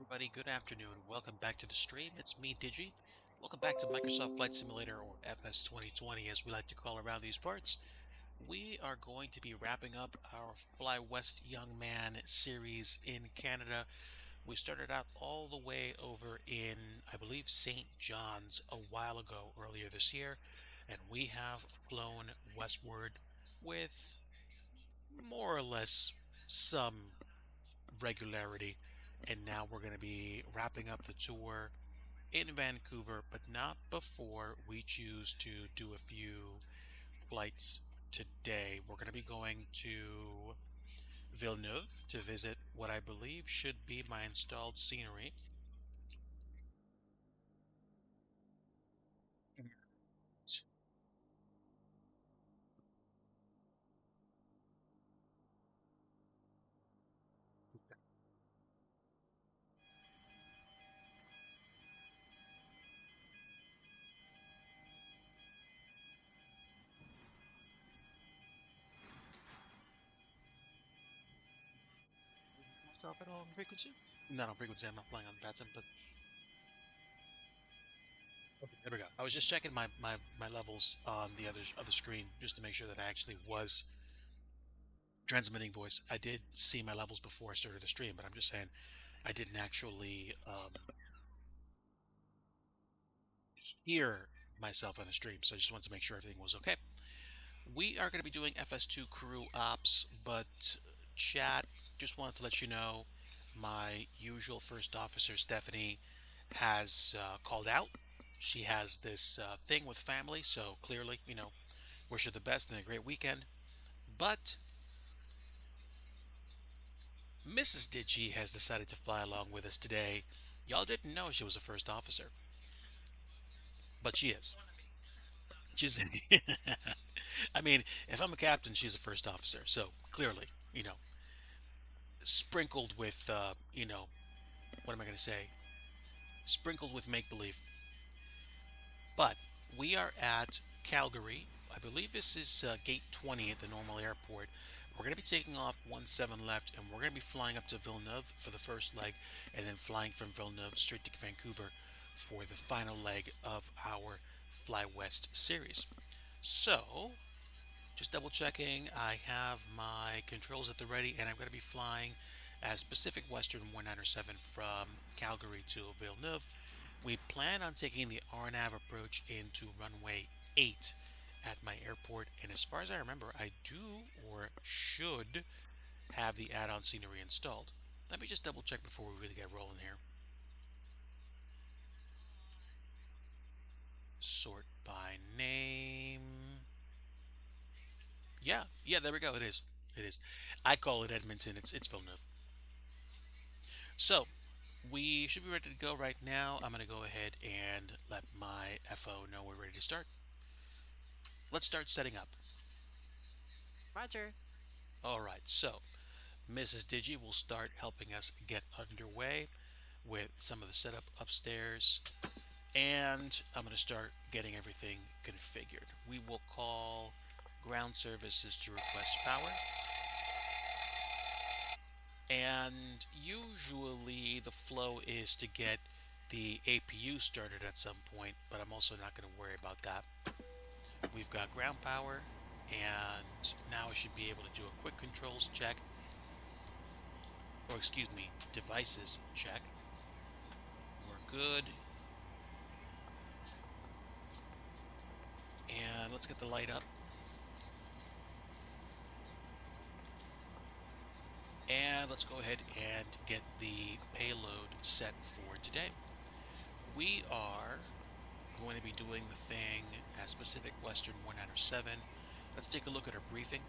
Everybody, good afternoon. Welcome back to the stream. It's me, DIGI. Welcome back to Microsoft Flight Simulator, or FS 2020, as we like to call around these parts. We are going to be wrapping up our Fly West Young Man series in Canada. We started out all the way over in, I believe, St. John's a while ago, earlier this year, and we have flown westward with more or less some regularity. And now we're going to be wrapping up the tour in Vancouver, but not before we choose to do a few flights today. We're going to be going to Villeneuve to visit what I believe should be my installed scenery. Myself at all on frequency? Not on frequency, I'm not playing on Batson, but okay, there we go. I was just checking my levels on the other screen just to make sure that I actually was transmitting voice. I did see my levels before I started the stream, but I'm just saying I didn't actually hear myself on a stream, so I just wanted to make sure everything was okay. We are going to be doing FS2 crew ops, but chat, just wanted to let you know my usual first officer, Stephanie, has called out. She has this thing with family, so clearly, wish her the best and a great weekend. But Mrs. Digi has decided to fly along with us today. Y'all didn't know she was a first officer, but she is. She's, I mean, if I'm a captain, she's a first officer. So clearly, sprinkled with, what am I going to say? Sprinkled with make believe. But we are at Calgary. I believe this is gate 20 at the normal airport. We're going to be taking off 17 left, and we're going to be flying up to Villeneuve for the first leg, and then flying from Villeneuve straight to Vancouver for the final leg of our Fly West series. So, just double checking, I have my controls at the ready, and I'm going to be flying as Pacific Western 197 from Calgary to Villeneuve. We plan on taking the RNAV approach into runway 8 at my airport, and as far as I remember, I do or should have the add-on scenery installed. Let me just double check before we really get rolling here. Sort by name. Yeah, there we go. It is. It is. I call it Edmonton. It's Villeneuve. So we should be ready to go right now. I'm going to go ahead and let my FO know we're ready to start. Let's start setting up. Roger. All right, so Mrs. Digi will start helping us get underway with some of the setup upstairs, and I'm going to start getting everything configured. We will call ground services to request power. And usually the flow is to get the APU started at some point, but I'm also not going to worry about that. We've got ground power, and now I should be able to do a quick controls check, or excuse me, devices check. We're good. And let's get the light up. And let's go ahead and get the payload set for today. We are going to be doing the thing as Pacific Western 197. Let's take a look at our briefing.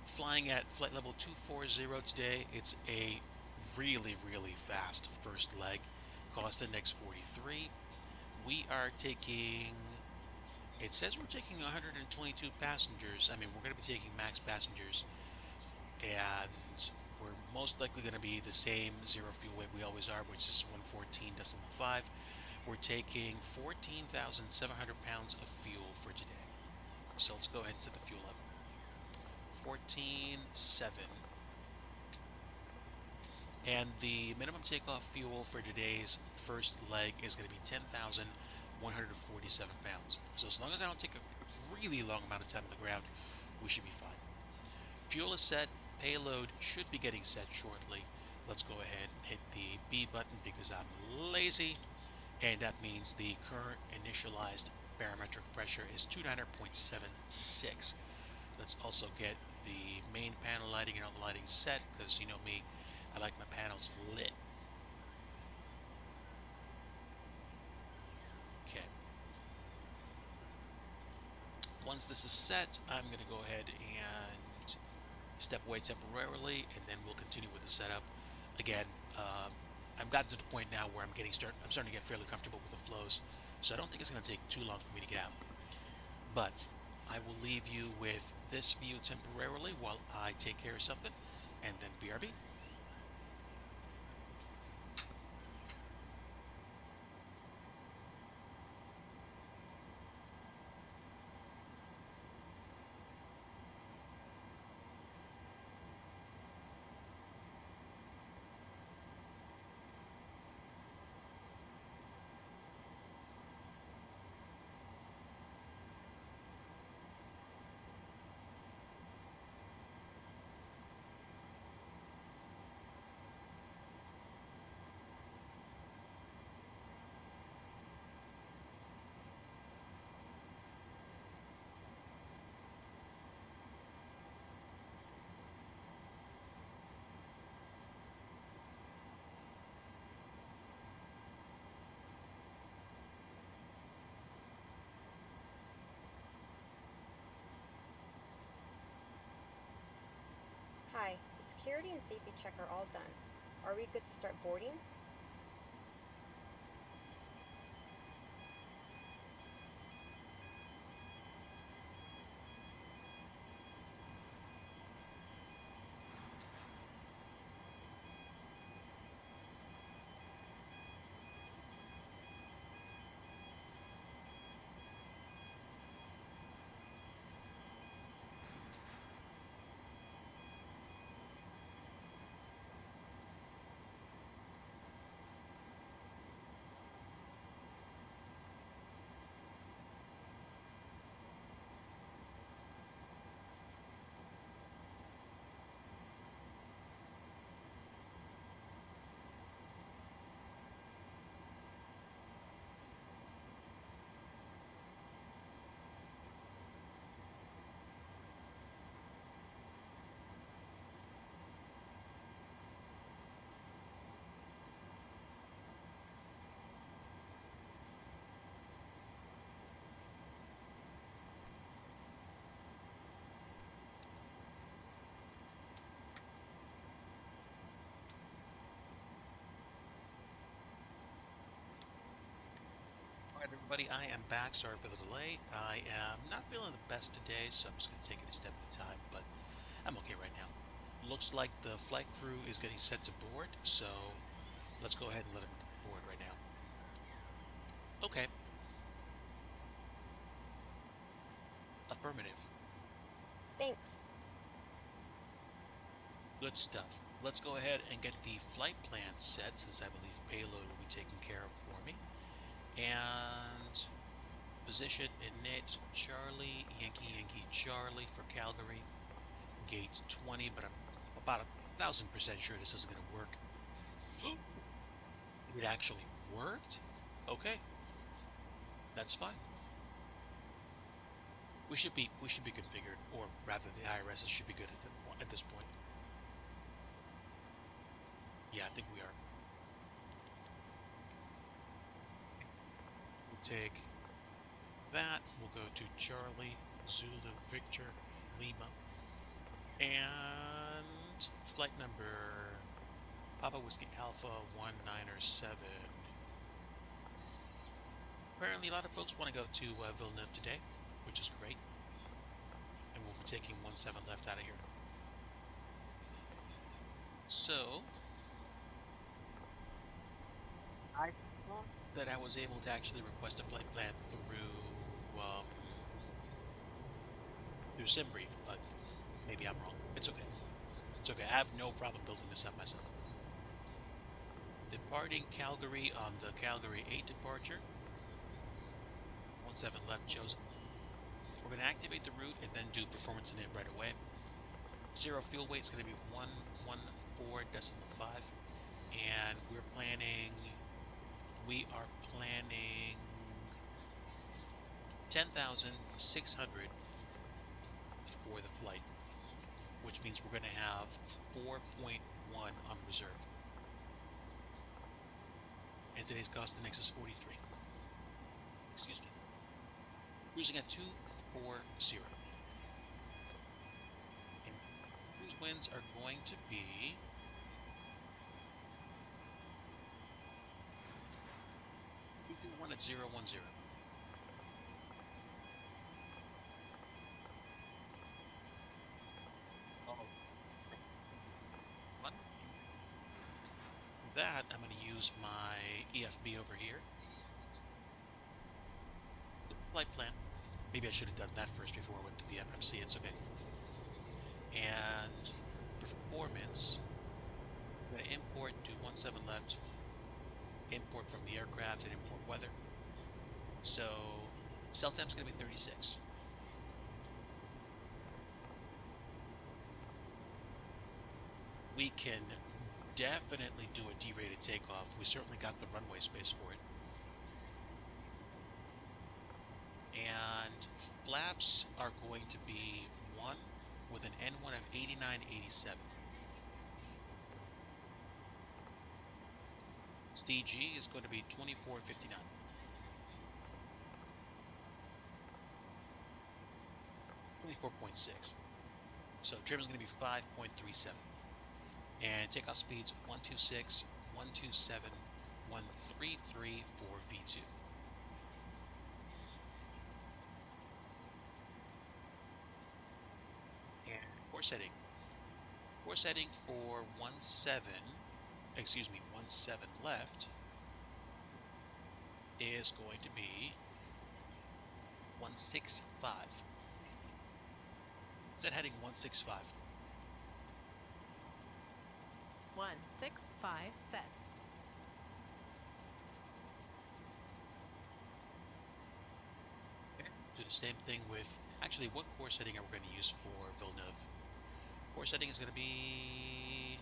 Flying at flight level 240 today. It's a really fast first leg. Cost index 43. We are taking, it says we're taking 122 passengers. I mean, we're going to be taking max passengers, and we're most likely going to be the same zero fuel weight we always are, which is 114.5. We're taking 14,700 pounds of fuel for today. So let's go ahead and set the fuel up. 14.7. And the minimum takeoff fuel for today's first leg is going to be 10,147 pounds. So as long as I don't take a really long amount of time on the ground, we should be fine. Fuel is set. Payload should be getting set shortly. Let's go ahead and hit the B button because I'm lazy. And that means the current initialized barometric pressure is 290.76. Let's also get the main panel lighting and all the lighting set because you know me, I like my panels lit. Okay. Once this is set, I'm going to go ahead and step away temporarily, and then we'll continue with the setup. Again, um, I've gotten to the point now where I'm starting to get fairly comfortable with the flows, so I don't think it's going to take too long for me to get out. But I will leave you with this view temporarily while I take care of something, and then BRB. Hi, the security and safety check are all done. Are we good to start boarding? All right, everybody, I am back. Sorry for the delay. I am not feeling the best today, so I'm just going to take it a step at a time, but I'm okay right now. Looks like the flight crew is getting set to board, so let's go ahead and let them board right now. Okay, affirmative. Thanks. Good stuff. Let's go ahead and get the flight plan set since I believe payload will be taken care of for me. And position init Charlie, Yankee Charlie for Calgary, gate 20, but I'm about 1,000% sure this isn't going to work. It actually worked? Okay, that's fine. We should be configured, or rather the IRS should be good at this point. Yeah, I think we are. We'll take that. We'll go to Charlie, Zulu, Victor, Lima, and flight number Papa Whiskey Alpha 197. Apparently, a lot of folks want to go to Villeneuve today, which is great. And we'll be taking 17 left out of here. So, I thought that I was able to actually request a flight plan through SimBrief, but maybe I'm wrong. It's okay. It's okay. I have no problem building this up myself. Departing Calgary on the Calgary 8 departure. 17 left chosen. We're going to activate the route and then do performance in it right away. Zero fuel weight is going to be 114.5. And we are planning 10,600 for the flight, which means we're going to have 4.1 on reserve. And today's cost index is 43. Excuse me. Cruising at 240. And cruise winds are going to be 221 at 010. That, I'm going to use my EFB over here. Flight plan. Maybe I should have done that first before I went to the FMC. It's okay. And performance. I'm going to import to 17 left. Import from the aircraft and import weather. So cell temp's going to be 36. We can definitely do a derated takeoff. We certainly got the runway space for it. And flaps are going to be 1 with an N1 of 89.87. DIGI is going to be 24.59. .6. So trim is going to be 5.37. And takeoff speeds 126, 127, 133 for V2. And course heading. Course heading for 17 left is going to be 165. Set heading 165. 165 set. Okay. Do the same thing with, actually, what course heading are we going to use for Villeneuve? Course heading is going to be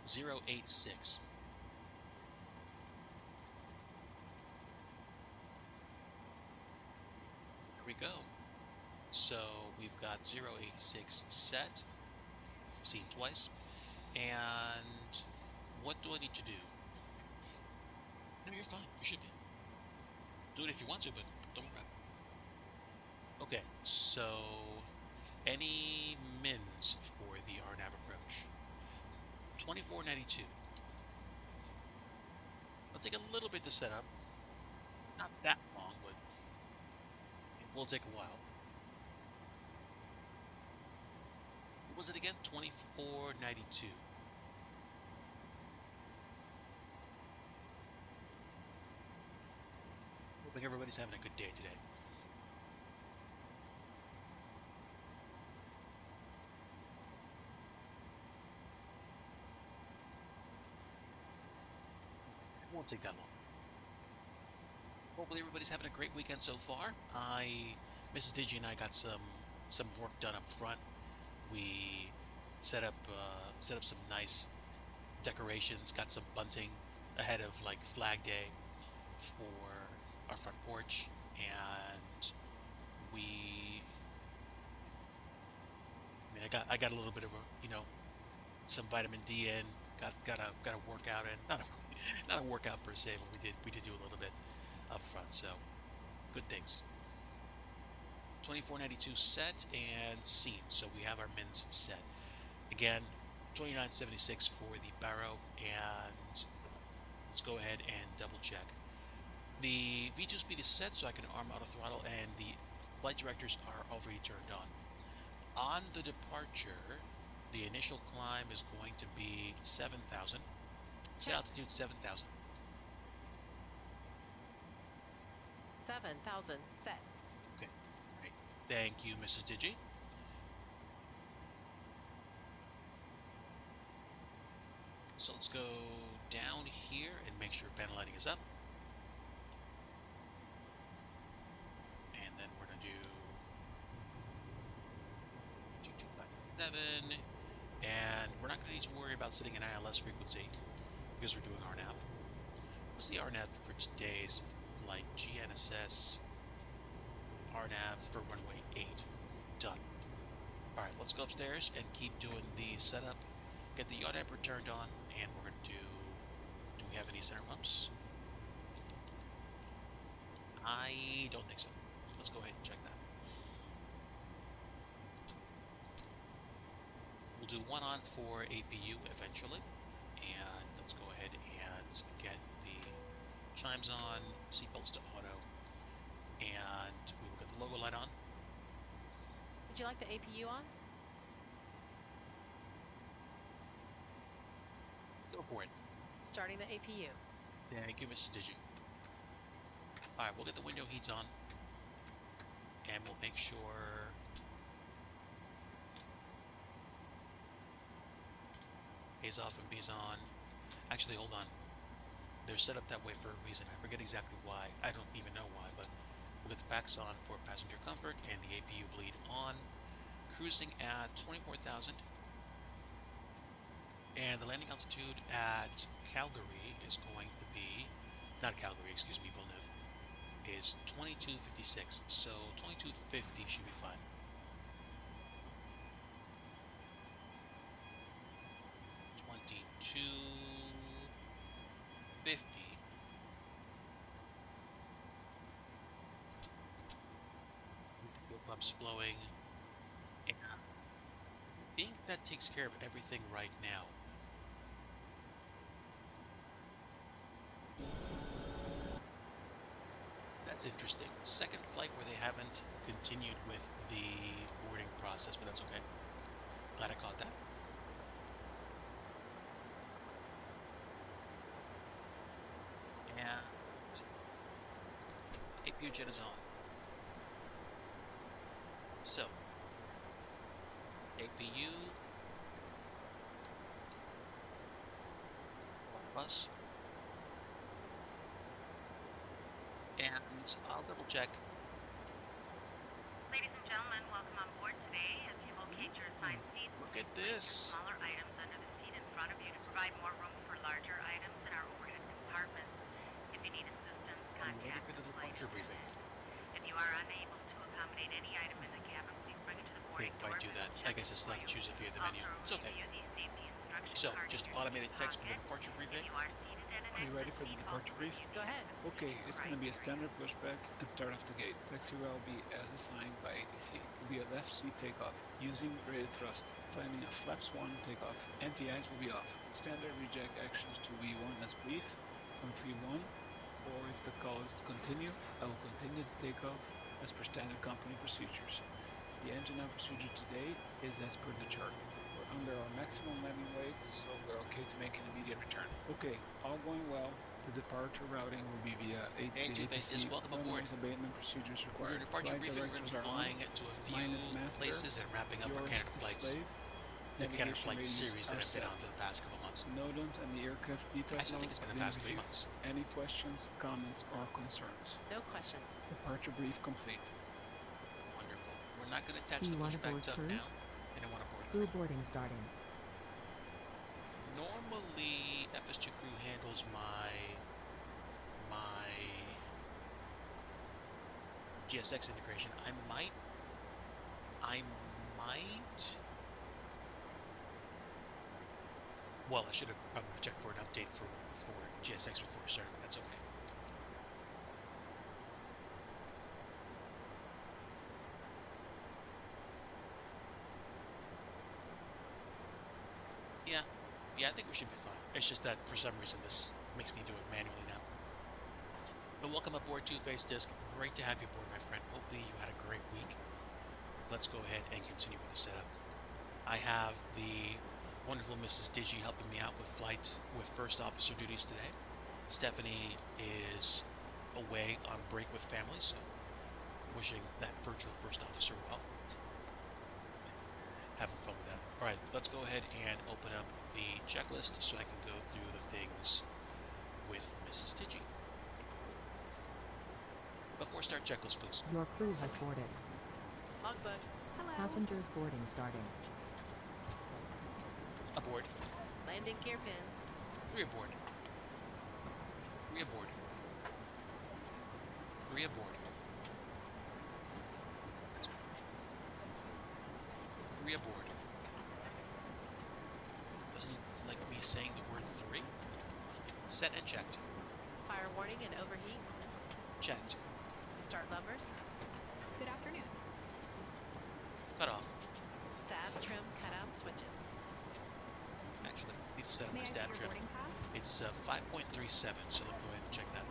086. Here we go. So we've got 086 set, seen twice. And what do I need to do? No, you're fine. You should be. Do it if you want to, but don't worry about it. Okay, so any mins for the RNAV approach? 2492. It'll take a little bit to set up. Not that long, but it will take a while. What was it again? 2492. Hoping everybody's having a good day today. It won't take that long. Hopefully everybody's having a great weekend so far. Mrs. Digi and I got some work done up front. We set up some nice decorations, got some bunting ahead of like Flag Day for our front porch, and I got a little bit of some vitamin D in, got a workout in, not a workout per se, but we did do a little bit up front, so good things. 2492 set and seen, so we have our mins set. Again, 2976 for the Barrow, and let's go ahead and double check. The V2 speed is set, so I can arm auto throttle, and the flight directors are already turned on. On the departure, the initial climb is going to be 7,000. Set altitude 7,000. 7,000 set. Okay, great. Thank you, Mrs. Digi. So let's go down here and make sure panel lighting is up. And then we're going to do 2257. And we're not going to need to worry about setting an ILS frequency because we're doing RNAV. What's the RNAV for today's flight? GNSS RNAV for runway 8. Done. All right, let's go upstairs and keep doing the setup. Get the yaw damper turned on, and we're going to do we have any center pumps? I don't think so. Let's go ahead and check that. We'll do one on for APU eventually. And let's go ahead and get the chimes on, seatbelts to auto, and we will get the logo light on. Would you like the APU on? Go for it. Starting the APU. Thank you, Mrs. Digi. Alright, we'll get the window heats on. And we'll make sure A's off and B's on. Actually, hold on. They're set up that way for a reason. I forget exactly why. I don't even know why, but we'll get the packs on for passenger comfort and the APU bleed on. Cruising at 24,000. And the landing altitude at Calgary is going to be, not Calgary, excuse me, Villeneuve, is 2256. So 2250 should be fine. $22.50. The fuel pump's flowing. And I think that takes care of everything right now. That's interesting. Second flight where they haven't continued with the boarding process, but that's okay. Glad I caught that. And APU jet is on. So, APU plus, and I'll double check. Ladies and gentlemen, welcome on board today. As you locate your assigned seat, Look at place your this. smaller items under the seat in front of you to provide more room for larger items in our overhead compartments. If you need assistance, I'm waiting contact for the the flight departure briefing. attendant. If you are unable to accommodate any item in the cabin, please bring it to the boarding Why door. do We that? will I check guess it it's for not you. choosing via the Also, menu. It's okay. review the safety instructions So, card just in your automated seat text for the pocket. departure briefing. If you are seated in an Are you ready for the exit seat, departure brief? please Go ahead. Okay, it's going to be a standard pushback and start off the gate. Taxi will be as assigned by ATC. Will be a left seat takeoff using rated thrust. Planning a flaps 1 takeoff. Anti-ice will be off. Standard reject actions to V1 as brief from V1, or if the call is to continue, I will continue to take off as per standard company procedures. The engine out procedure today is as per the chart. We're under our maximum landing weight, so we're okay to make an immediate return. Okay, all going well. The departure routing will be via Hey, Two-Face, ATC. welcome aboard. Noise abatement procedures We're doing required. a departure Flight briefing. We're going to be directions are on. flying to a few Mine is master. places and wrapping up our Yours Canada is flights. slave. The Canada Navigation flight radius series that are I've been set. on for the past couple months. NOTAMs and the aircraft detail Actually, I think notes it's been are the being past 3 reviewed. months. Any questions, comments, or concerns? No questions. Departure brief complete. Wonderful. We're not going to attach Do the you want to pushback board tug crew? now. I don't want to board Crew crew. boarding starting. Normally, FS2 crew handles my GSX integration. I might. Well, I should have probably checked for an update for GSX before starting, but that's okay. Yeah, I think we should be fine. It's just that for some reason this makes me do it manually now. But welcome aboard Two-Face Disc. Great to have you aboard, my friend. Hopefully you had a great week. Let's go ahead and continue with the setup. I have the wonderful Mrs. Digi helping me out with flights with first officer duties today. Stephanie is away on break with family, so wishing that virtual first officer well. having fun with that. All right, let's go ahead and open up the checklist so I can go through the things with Mrs. Digi. Before start checklist, please. Your crew has boarded. Logbook. Hello. Passengers boarding starting. Aboard. Landing gear pins. Reaboard. Reaboard. Reaboard. Reaboard. Doesn't like me saying the word 3. Set and checked. Fire warning and overheat. Checked. Start levers. Good afternoon. Cut off. Stab, trim, cutout switches. Actually, need to set up May my I see stab your trim. boarding pass? It's 5.37, so let's go ahead and check that.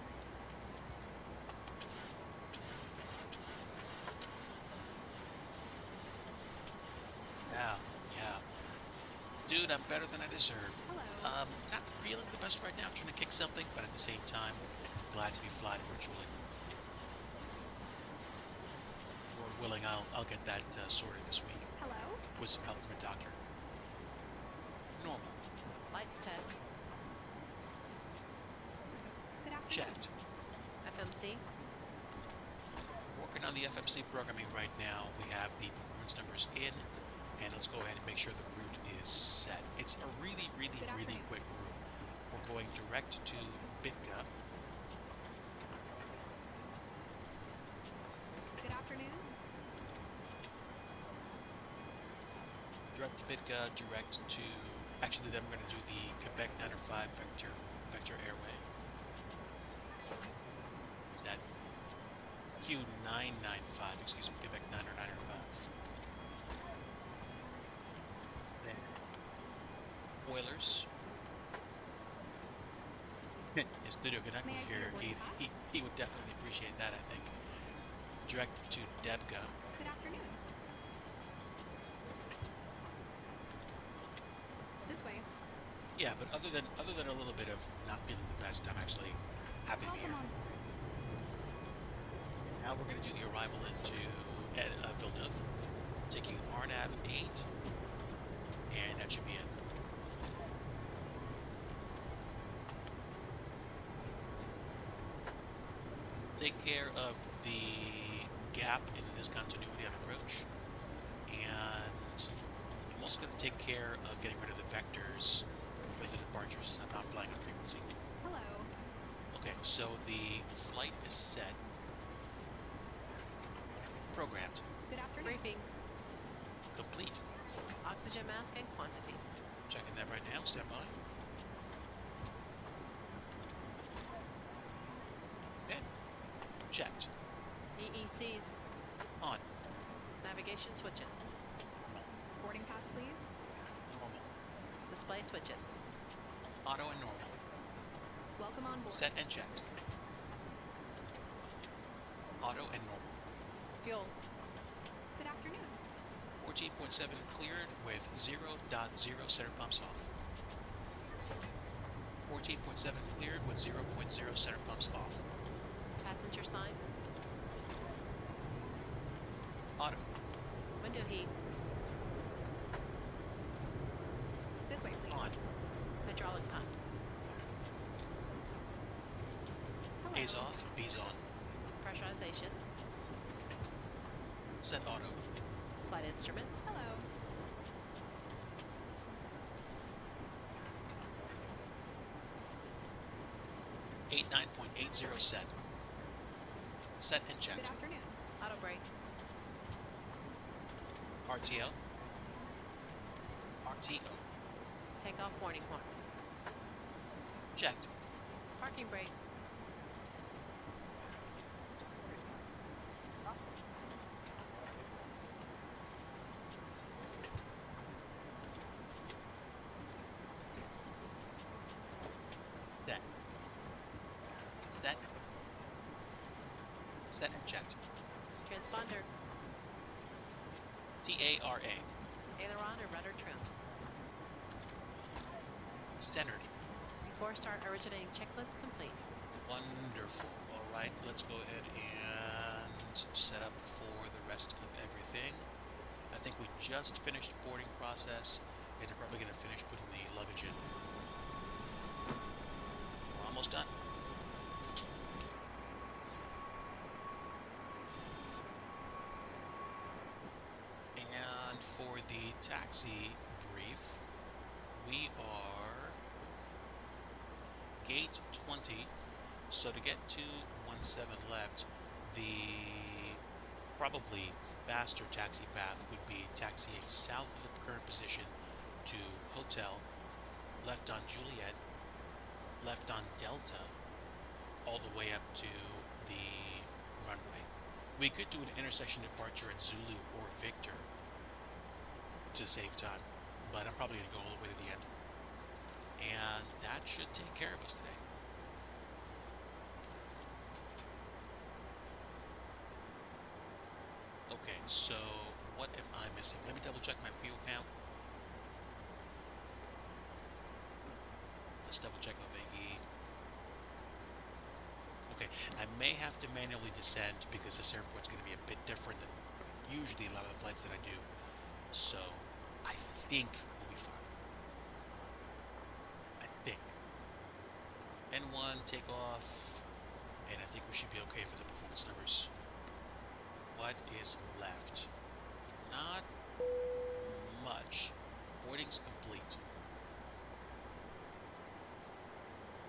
Yeah, yeah. Dude, I'm better than I deserve. Hello. Not feeling the best right now, trying to kick something, but at the same time, glad to be flying virtually. Lord willing, I'll get that sorted this week Hello. with some help from a doctor. Normal. Lights tech. Good afternoon. Checked. FMC. Working on the FMC programming right now. We have the performance numbers in, and let's go ahead and make sure the route is set. It's a really, really, Good really afternoon. quick route. We're going direct to Bitka. Good afternoon. Direct to Bitka, direct to... Actually, then we're going to do the Quebec 905 Vector Airway. Is that Q995, excuse me, Quebec 905. Then Oilers. Studio Connect May I was see your here. boarding pass? He would definitely appreciate that, I think. Direct to Debga. Good afternoon. This way. Yeah, but other than a little bit of not feeling the best, I'm actually happy to be Welcome here. on board. Now we're going to do the arrival into Villeneuve, taking RNAV 8, and that should be it. Take care of the gap in the discontinuity on approach, and I'm also going to take care of getting rid of the vectors for the departures since I'm not flying on frequency. Hello. Okay, so the flight is set. Programmed. Good afternoon. Briefings. Complete. Oxygen mask and quantity. Checking that right now. Stand by. Okay. Checked. EECs. On. Navigation switches. Boarding pass, please. Normal. Display switches. Auto and normal. Welcome on board. Set and checked. Auto and normal. Fuel. Good afternoon. 14.7 cleared with 0.0 center pumps off. 14.7 cleared with 0.0 center pumps off. Passenger signs. Auto. Window heat. This way, please. On. Hydraulic pumps. Hello. A's off. B's on. Pressurization. Set auto. Flight instruments. Hello. 89.80 set. Set and Good checked. afternoon. Auto brake. RTO. RTO. Takeoff warning horn. Checked. Parking brake. Set. Set. Set and checked. Transponder. TARA. Aileron or rudder trim. Standard. Before start originating checklist complete. Wonderful. All right, let's go ahead and set up for the rest of everything. I think we just finished boarding process, and they're probably going to finish putting the luggage in. We're almost done. And for the taxi brief, we are gate 20. So to get to 17 left, the probably faster taxi path would be taxiing south of the current position to Hotel, left on Juliet, left on Delta, all the way up to the runway. We could do an intersection departure at Zulu or Victor to save time, but I'm probably going to go all the way to the end. And that should take care of us today. Okay, so what am I missing? Let me double check my fuel count. Let's double check Ovegi. Okay, I may have to manually descend because this airport's going to be a bit different than usually a lot of the flights that I do. So I think we'll be fine. I think. N1 takeoff, and I think we should be okay for the performance numbers. What is left? Not much. Boarding's complete.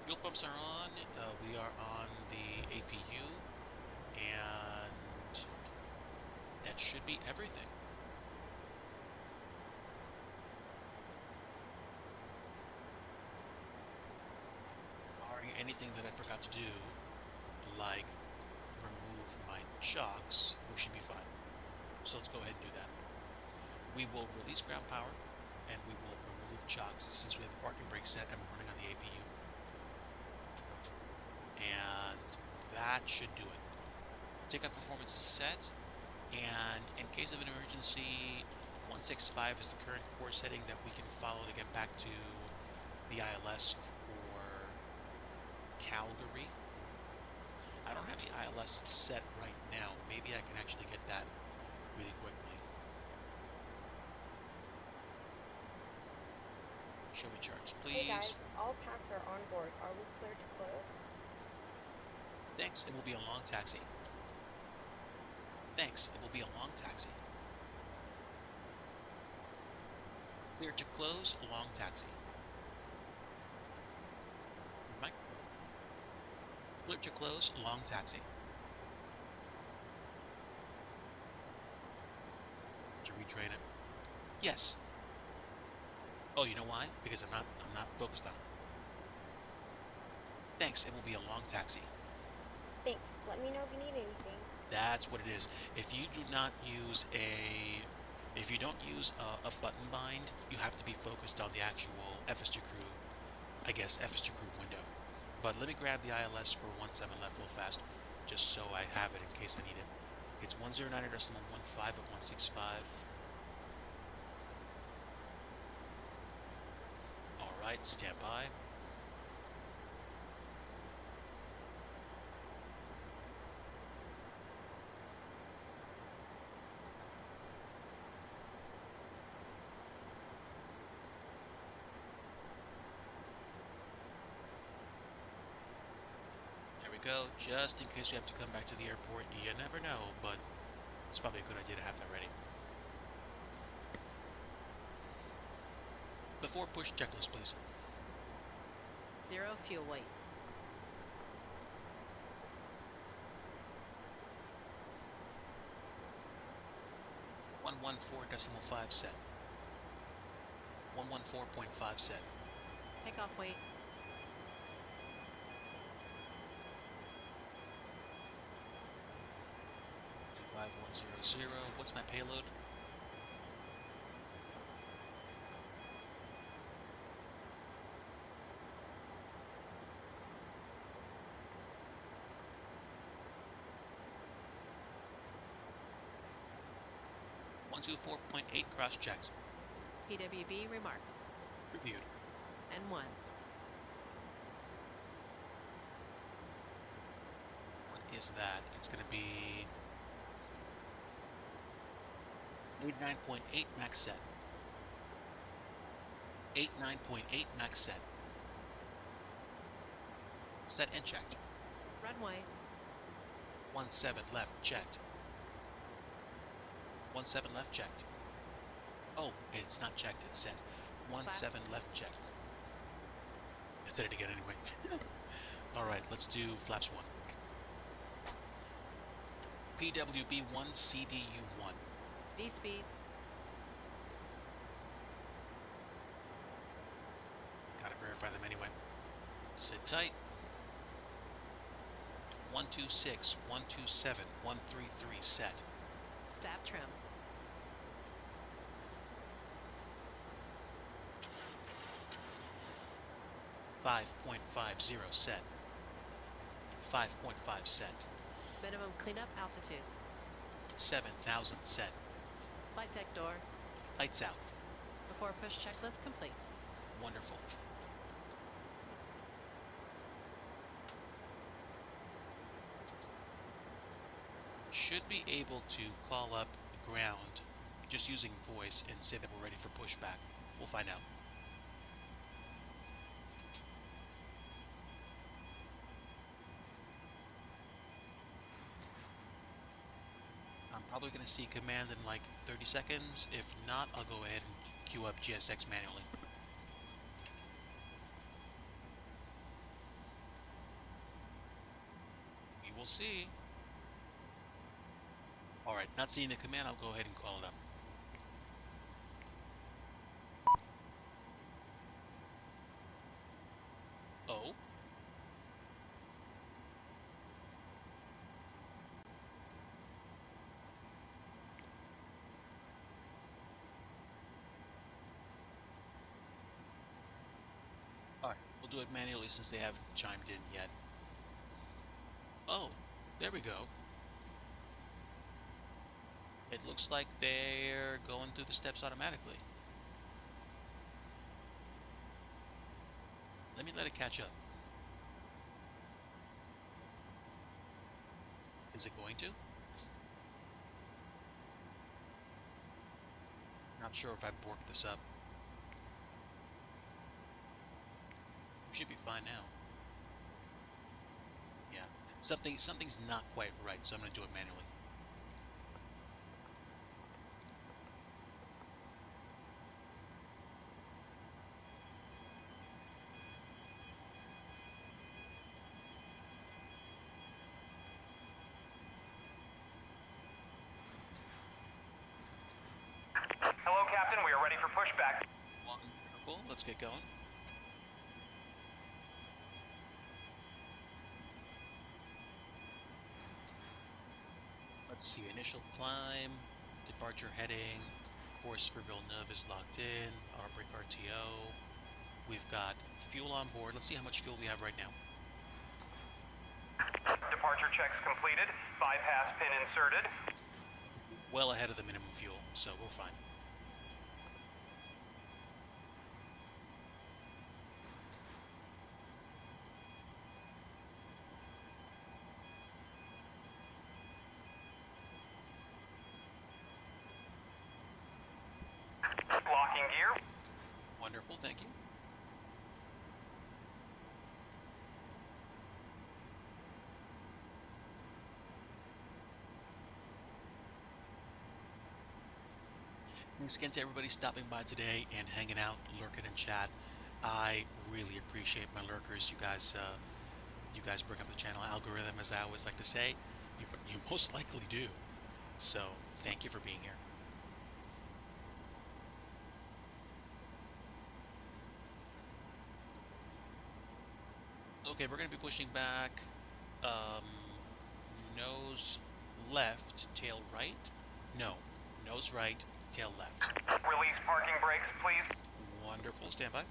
Fuel pumps are on. We are on the APU, and that should be everything. Barring anything that I forgot to do, like remove my chocks, we should be fine. So let's go ahead and do that. We will release ground power, and we will remove chocks since we have the parking brake set and we're running on the APU. And that should do it. Takeoff performance is set, and in case of an emergency, 165 is the current course heading that we can follow to get back to the ILS for Calgary. I don't have the ILS set right now. Maybe I can actually get that really quickly. Show me charts, please. Hey guys, all packs are on board. Are we cleared to close? Thanks, it will be a long taxi. Thanks, it will be a long taxi. Clear to close, long taxi. Micro. Clear to close, long taxi. To retrain it. Yes. Oh, you know why? Because I'm not focused on it. Thanks, it will be a long taxi. Thanks. Let me know if you need anything. That's what it is. If you do not use if you don't use a button bind, you have to be focused on the actual FS2 crew, I guess, FS2 crew window. But let me grab the ILS for 17 left real fast, just so I have it in case I need it. It's 109.15 at 165. All right, stand by. Go, just in case we have to come back to the airport. You never know, but it's probably a good idea to have that ready. Before push checklist, please. 0 fuel weight. .114.5 set. 114.5 set. Takeoff weight. 25100. What's my payload? .124.8 cross checks. PWB remarks. Reviewed. And ones. What is that? It's going to be 89.8 max set. 89.8 max set. Set and checked. Runway. 17 left checked. 17 left checked. Oh, it's not checked, it's set. 17 left checked. I said it again anyway. Alright, let's do flaps 1. PWB 1, CDU 1. V speeds. Gotta verify them anyway. Sit tight. 126, 127, 133 set. Stab trim. 5.50 set. 5.5 set. Minimum cleanup altitude. 7,000 set. Flight deck door. Lights out. Before push checklist complete. Wonderful. Should be able to call up the ground just using voice and say that we're ready for pushback. We'll find out. I'm probably going to see command in like 30 seconds. If not, I'll go ahead and queue up GSX manually. We will see. Alright, not seeing the command, I'll go ahead and call it up. Oh? Alright, we'll do it manually since they haven't chimed in yet. Oh, there we go. It looks like they're going through the steps automatically. Let me let it catch up. Is it going to? Not sure if I borked this up. Should be fine now. Yeah. Something's not quite right, so I'm gonna do it manually. Hello, Captain. We are ready for pushback. Wonderful. Let's get going. Let's see. Initial climb, departure heading, course for Villeneuve is locked in, our brake RTO. We've got fuel on board. Let's see how much fuel we have right now. Departure checks completed. Bypass pin inserted. Well ahead of the minimum fuel, so we're fine. Locking gear. Wonderful, thank you. Thanks again to everybody stopping by today and hanging out, lurking in chat. I really appreciate my lurkers. You guys bring up the channel algorithm, as I always like to say. You most likely do. So thank you for being here. Okay, we're going to be pushing back. Nose left, tail right. No, nose right, tail left. Release parking brakes, please. Wonderful. Stand by.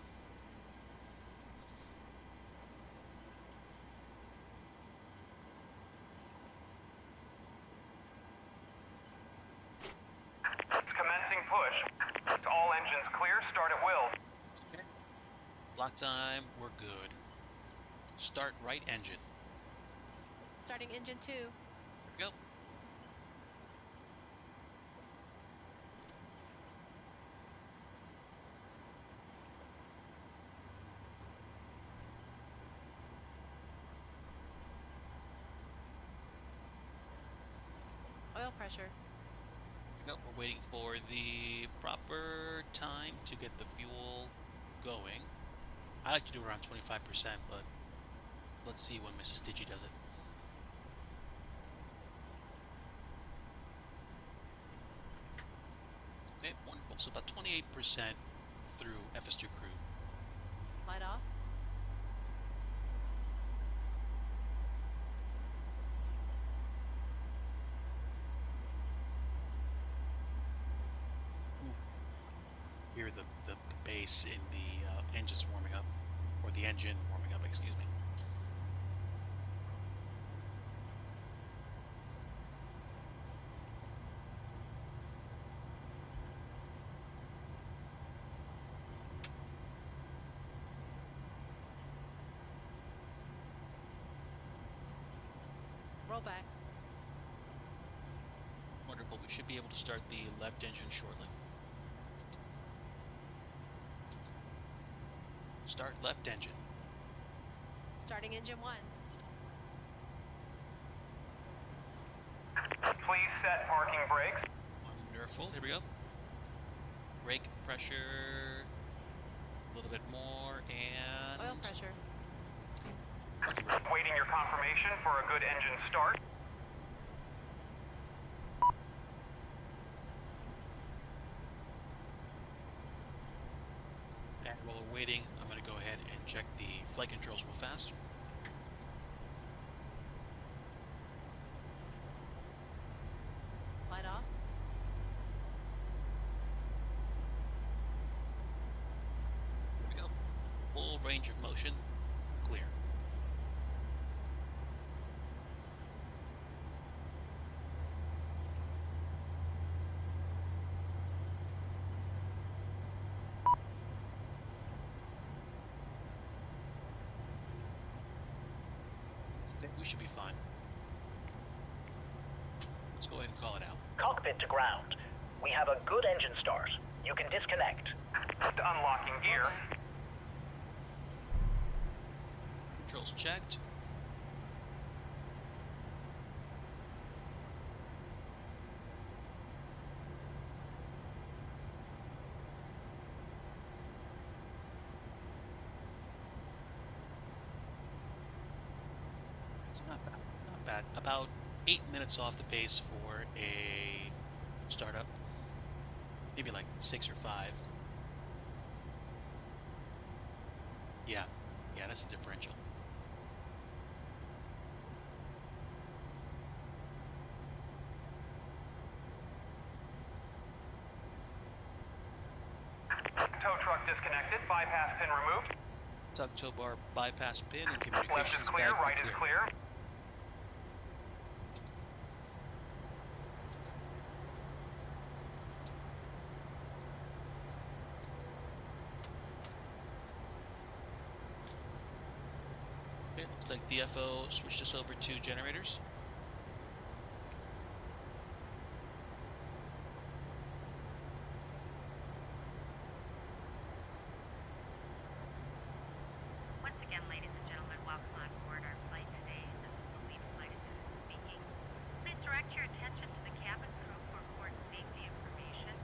Commencing push. All engines clear. Start at will. Okay. Block time. We're good. Start right engine. Starting engine 2. There we go. Oil pressure. Nope, we're waiting for the proper time to get the fuel going. I like to do around 25%, but let's see when Mrs. Digi does it. Okay, wonderful. So about 28% through FS2 crude. Light off. Hear the bass in the engines warming up, or the engine warming up, excuse me. Roll back. Wonderful. We should be able to start the left engine shortly. Start left engine. Starting engine 1. Please set parking brakes. Wonderful. Here we go. Brake pressure. A little bit more, and Oil pressure. parking brake. Waiting your confirmation for a good engine start. And while we're waiting, I'm going to go ahead and check the flight controls real fast. Light off. Here we go. Full range of motion. Clear. Okay, we should be fine. Let's go ahead and call it out. Cockpit to ground. We have a good engine start. You can disconnect. Unlocking gear. Controls checked. It's not bad. Not bad. About 8 minutes off the pace for a startup. Maybe like 6 or 5. Yeah. Yeah, that's the differential. Tow truck disconnected. Bypass pin removed. Tug tow bar bypass pin and Left is communications clear. bag Right is clear. Okay, looks like the FO switched us over to generators. Once again, ladies and gentlemen, welcome on board our flight today. This is the lead flight attendant speaking. Please direct your attention to the cabin crew for port safety information.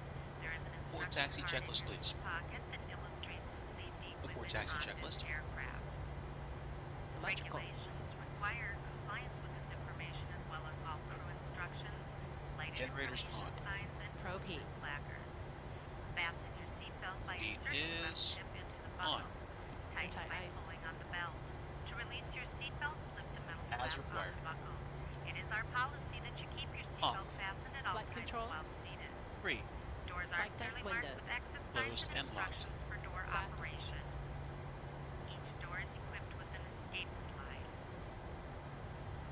There is an Port instruction taxi card checklist, in your please. pocket that illustrates the safety The port equipment taxi on checklist. this aircraft. Electrical. Regulations require compliance with this information as well as all crew instructions, flight Generators information on. signs, and Probe heat. placards. Fasten your seatbelt by Heat inserting the left is hip into the on. buckle. Tighten by Anti-ice. pulling on the belt. To release your seatbelt, lift the metal As flap required. off the buckle. It is our policy that you keep your Off. seatbelt fastened at all Flight times controls. while seated. 3. Doors are Flight deck clearly marked windows. with exit Closed signs and and locked. instructions for door Flaps. operation. Each door is equipped with an escape slide.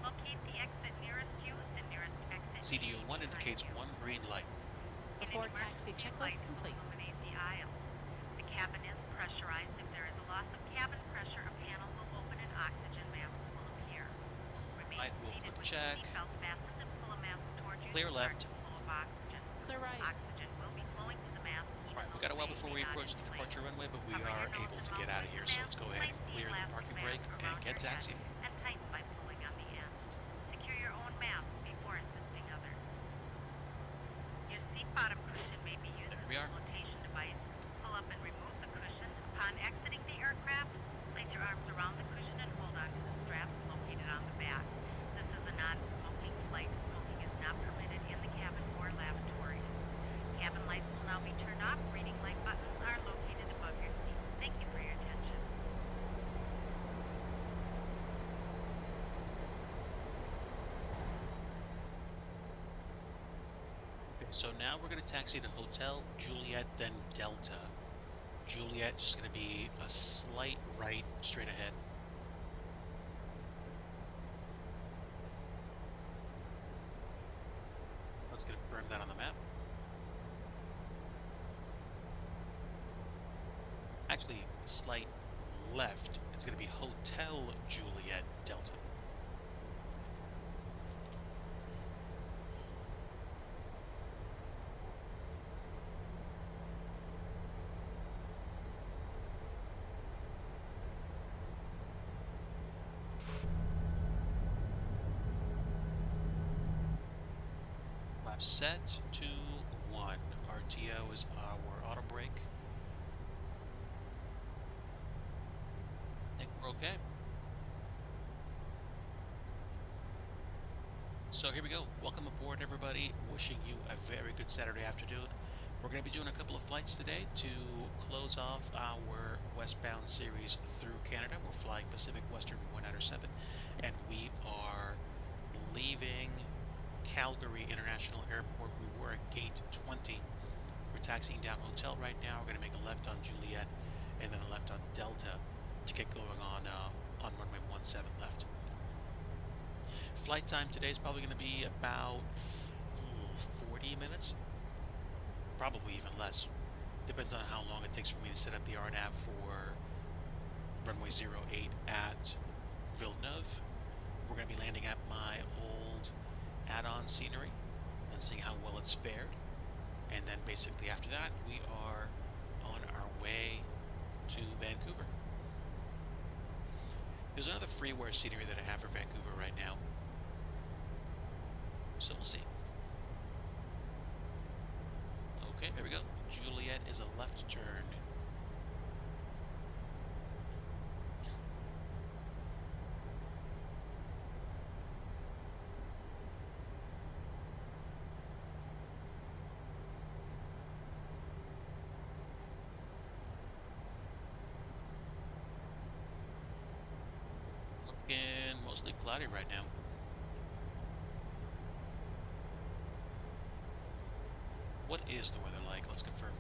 Locate the exit nearest you with the nearest exit. CDU 1 behind indicates you. 1 green light. In an Before emergency, taxi checklist lights complete. illuminate the aisle. The cabin is pressurized. If there is a loss of cabin pressure, a panel will open and oxygen masks will appear. Remain Alright, we'll seated quick with check. your seatbelt fastened and pull a mask towards you. Clear to start left. the flow of oxygen. Clear right. Oxygen will be flowing to the mask. even Alright, we though got a while the before plane we may not approach the inflate. departure runway, but we Cover are your nose able and to get mouth out of with here, the so mask. let's go ahead and Place the clear the elastic parking band brake and around get your head taxiing. and tighten by pulling on the end. Secure your own mask before assisting others. So now we're going to taxi to Hotel Juliet, then Delta. Juliet just going to be a slight right straight ahead. Let's confirm that on the map. Actually, slight left. It's going to be Hotel Juliet, Delta. Lap set, 2, 1. RTO is our auto brake. I think we're okay. So here we go. Welcome aboard, everybody. Wishing you a very good Saturday afternoon. We're going to be doing a couple of flights today to close off our westbound series through Canada. We're flying Pacific Western 197, and we are leaving Calgary International Airport. We were at gate 20. We're taxiing down Hotel right now. We're going to make a left on Juliet and then a left on Delta to get going on runway 17 left. Flight time today is probably going to be about 40 minutes, probably even less. Depends on how long it takes for me to set up the RNAV for runway 08 at Villeneuve. We're going to be landing at my old add-on scenery and seeing how well it's fared. And then basically after that, we are on our way to Vancouver. There's another freeware scenery that I have for Vancouver right now. So we'll see. Okay, there we go. Juliet is a left turn. Looking mostly cloudy right now. What is the weather like? Let's confirm.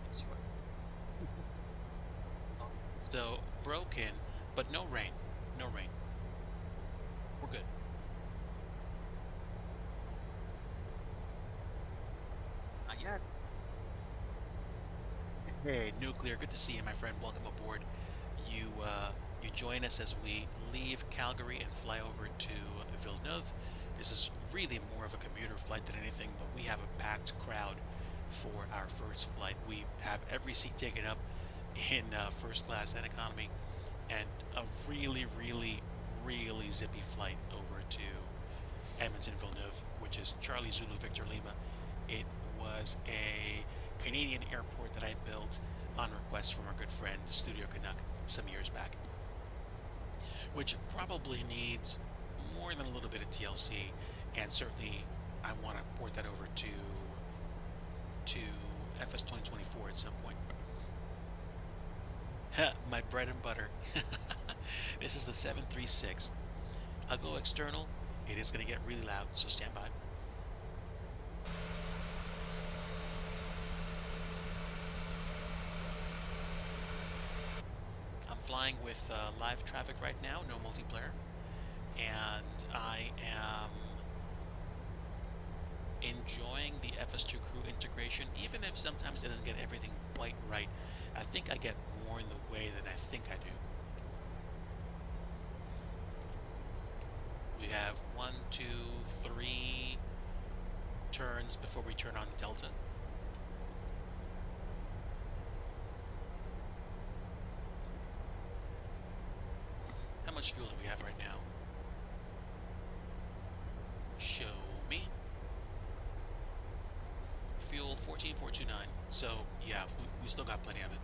Let's see what. So broken, but no rain. No rain. We're good. Not yet. Hey, Nuclear, good to see you, my friend. Welcome aboard. You join us as we leave Calgary and fly over to Villeneuve. This is really more of a commuter flight than anything, but we have a packed crowd for our first flight. We have every seat taken up in first class and economy, and a really, really, really zippy flight over to Edmonton Villeneuve, which is Charlie Zulu Victor Lima. It was a Canadian airport that I built on request from our good friend Studio Canuck some years back, which probably needs more than a little bit of TLC, and certainly I want to port that over to FS 2024 at some point. My bread and butter. This is the 736. I'll go external. It is going to get really loud, so stand by. I'm flying with live traffic right now, no multiplayer, and I am enjoying the FS2 crew integration, even if sometimes it doesn't get everything quite right. I think I get more in the way than I think I do. We have 1, 2, 3 turns before we turn on Delta. How much fuel do we have right now? Show me. Fuel 14,429. So yeah, we still got plenty of it.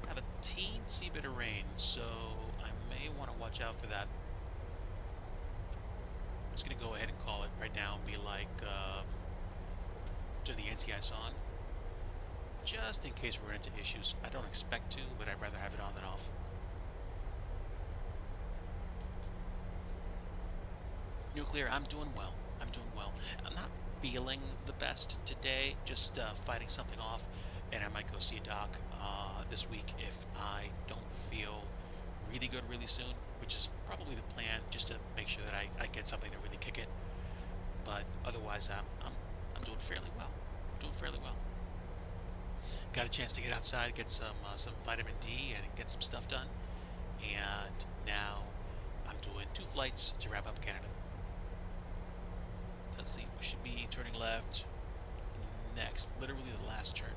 Have a teensy bit of rain, so I may want to watch out for that. just going to go ahead and call it right now and be like, turn the anti-ice on, just in case we run into issues. I don't expect to, but I'd rather have it on than off. Nuclear, I'm doing well. I'm doing well. I'm not feeling the best today, just fighting something off, and I might go see a doc this week if I don't feel really good really soon, which is probably the plan, just to make sure that I get something to really kick it. But otherwise, I'm doing fairly well. Doing fairly well. Got a chance to get outside, get some vitamin D, and get some stuff done. And now I'm doing 2 flights to wrap up Canada. Let's see, we should be turning left next, literally the last turn.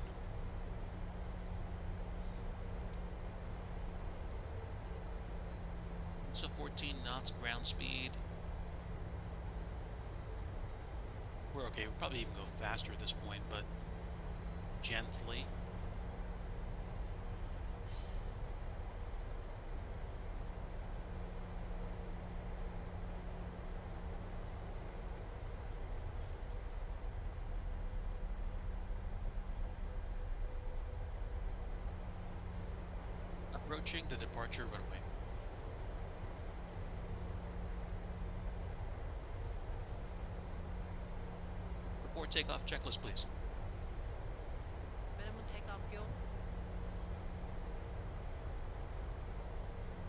So 14 knots ground speed. We're okay, we'll probably even go faster at this point, but gently. Approaching the departure runway. Report takeoff checklist, please. Minimum takeoff fuel.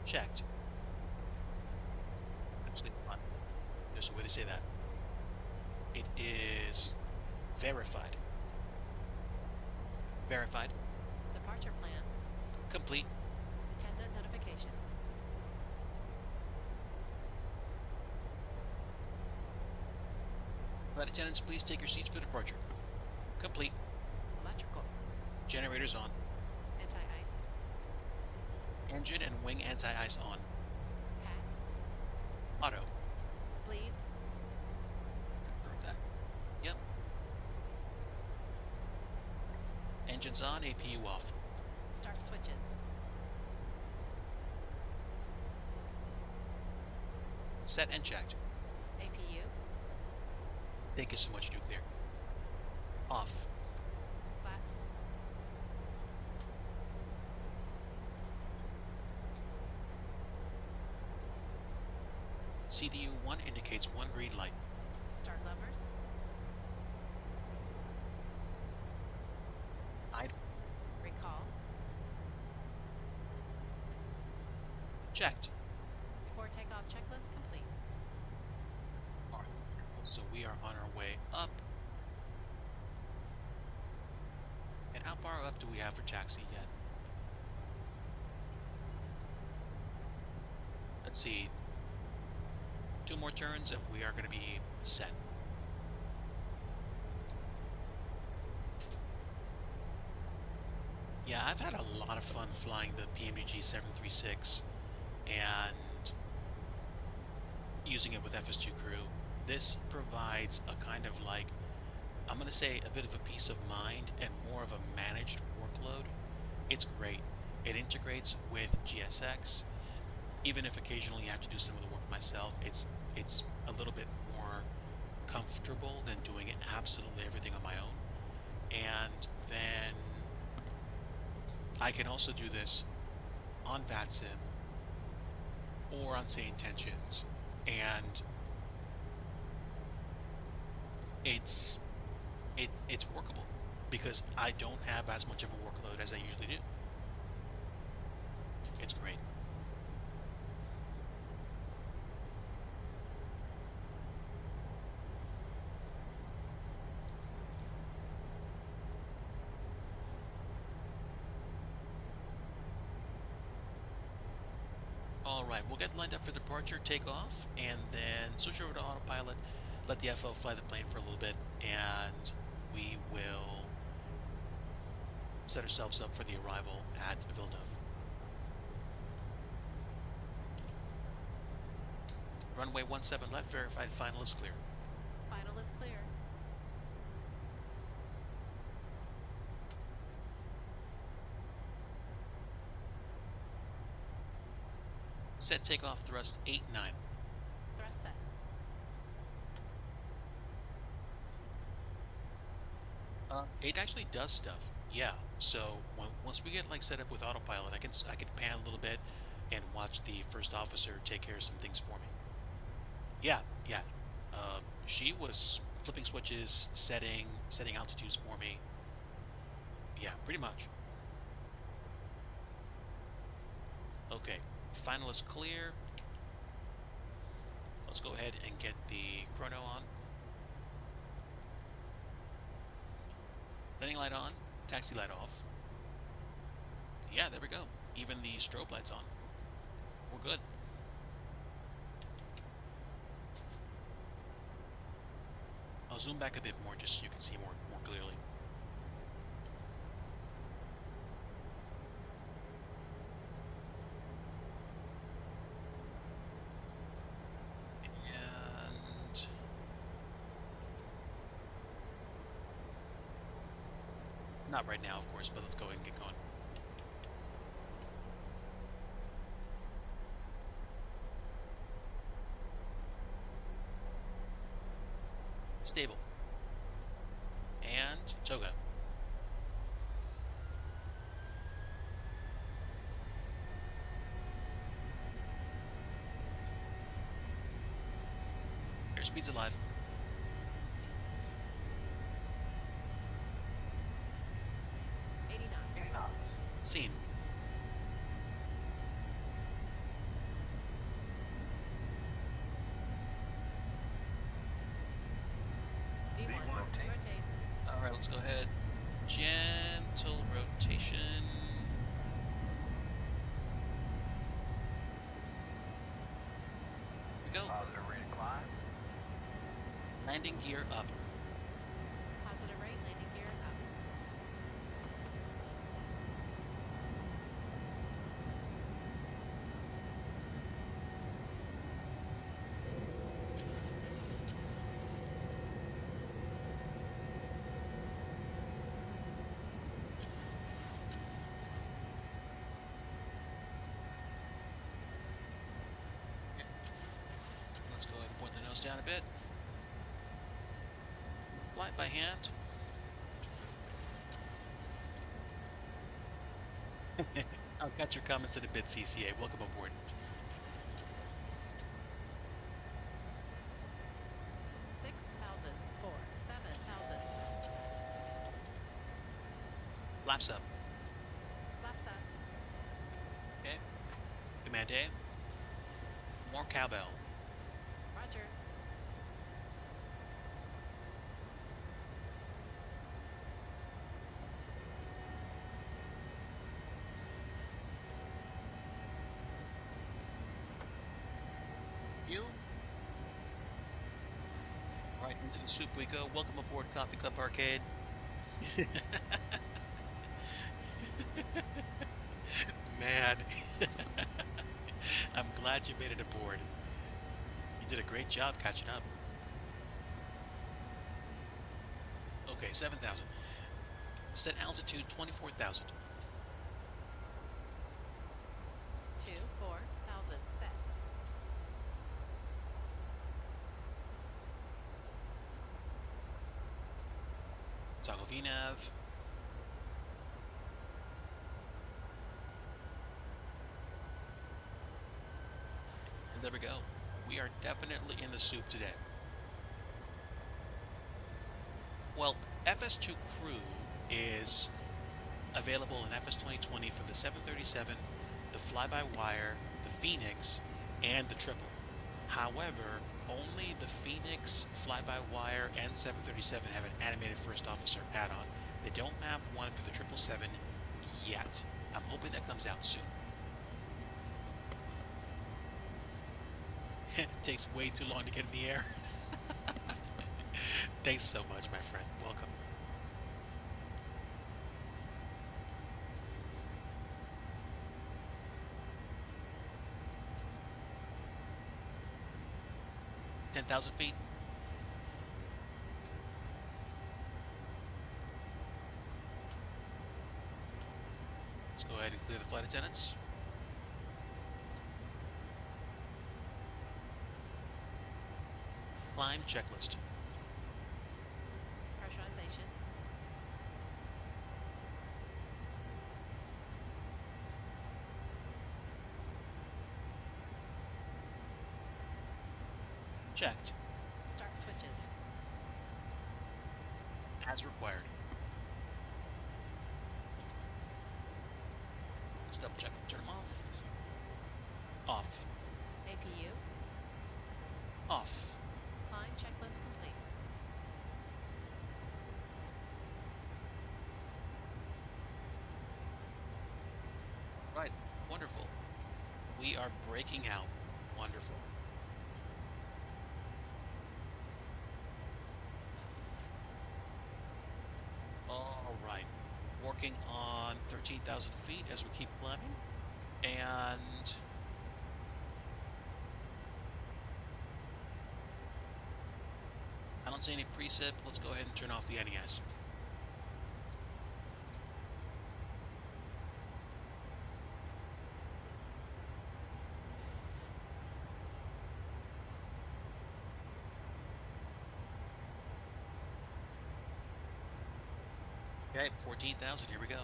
Checked. Actually, hold on. There's a way to say that. It is verified. Verified. Departure plan. Complete. Attendant notification. Flight attendants, please take your seats for departure. Complete. Electrical. Generators on. Anti-ice. Engine and wing anti-ice on. Packs. Auto. Bleeds. Confirm that. Yep. Engines on, APU off. Start switches. Set and checked. APU. Thank you so much, Nuclear. Off. Flaps. CDU 1 indicates 1 green light. Start levers. Idle. Recall. Checked. Before takeoff checklist complete. Alright. So we are on our way up. And how far up do we have for taxi yet? Let's see. 2 more turns and we are going to be set. Yeah, I've had a lot of fun flying the PMDG 736 and using it with FS2 crew. This provides a kind of like, I'm going to say a bit of a peace of mind and more of a managed workload. It's great. It integrates with GSX. Even if occasionally you have to do some of the work myself, it's a little bit more comfortable than doing absolutely everything on my own. And then I can also do this on VATSIM or on Say Intentions, and it's workable because I don't have as much of a workload as I usually do. It's great. Alright, we'll get lined up for departure, take off, and then switch over to autopilot, let the FO fly the plane for a little bit, and we will set ourselves up for the arrival at Villeneuve. Runway 17 left, verified, final is clear. Final is clear. Set takeoff thrust 8-9. Thrust set. It actually does stuff. Yeah. So once we get like set up with autopilot, I can pan a little bit and watch the first officer take care of some things for me. Yeah, yeah. She was flipping switches, setting altitudes for me. Yeah, pretty much. Okay, final is clear. Let's go ahead and get the chrono on. Landing light on, taxi light off. Yeah, there we go. Even the strobe light's on. We're good. I'll zoom back a bit more just so you can see more clearly. And not right now, of course, but let's go ahead and get going. Stable. And toga. Airspeed's alive. Scene. V1, rotate. All right, let's go ahead. Gentle rotation. Here we go. Positive rate of climb. Landing gear up. Positive rate, landing gear up. Let's go ahead and point the nose down a bit. Fly it by hand. I'll catch your comments in a bit, CCA. Welcome aboard. 6,000, 4, 7,000. Flaps up. Flaps up. Okay. Command A. More cowbell. Roger. You. Right into the soup we go. Welcome aboard Coffee Cup Arcade. Man. I'm glad you made it aboard. You did a great job catching up. Okay, 7,000. Set altitude 24,000. 2, 4,000. Set. Toggle VNav. And there we go. We are definitely in the soup today. Well, FS2 Crew is available in FS 2020 for the 737, the fly-by-wire, the Phoenix, and the Triple. However, only the Phoenix, fly-by-wire, and 737 have an animated first officer add-on. They don't have one for the 777 yet. I'm hoping that comes out soon. It takes way too long to get in the air. Thanks so much, my friend. Welcome. $10,000 feet. Let's go ahead and clear the flight attendants. Climb checklist. Pressurization. checked Start switches. as required. Let's double check. Turn them off. Off. APU. Off. Climb checklist complete. Right. Wonderful. We are breaking out. Wonderful. All right. Working on 13,000 feet as we keep climbing. And I don't see any precip. Let's go ahead and turn off the NES. Okay, 14,000. Here we go.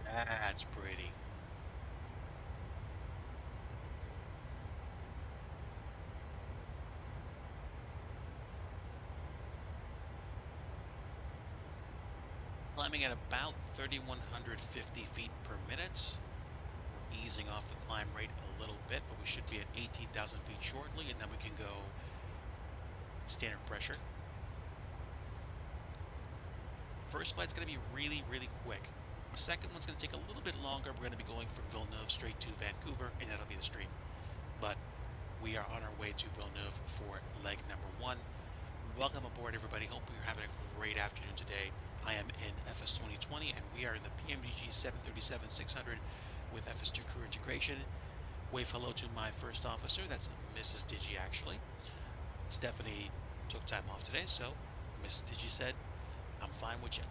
That's pretty. Climbing at about 3,150 feet per minute. Easing off the climb rate a little bit, but we should be at 18,000 feet shortly, and then we can go standard pressure. First flight's going to be really, really quick. The second one's going to take a little bit longer. We're going to be going from Villeneuve straight to Vancouver, and that'll be the stream. But we are on our way to Villeneuve for leg number 1. Welcome aboard, everybody. Hope you're having a great afternoon today. I am in FS 2020, and we are in the PMDG 737-600 with FS2 crew integration. Wave hello to my first officer. That's Mrs. DIGI, actually. Stephanie took time off today, so Mrs. DIGI said, I'm fine with you.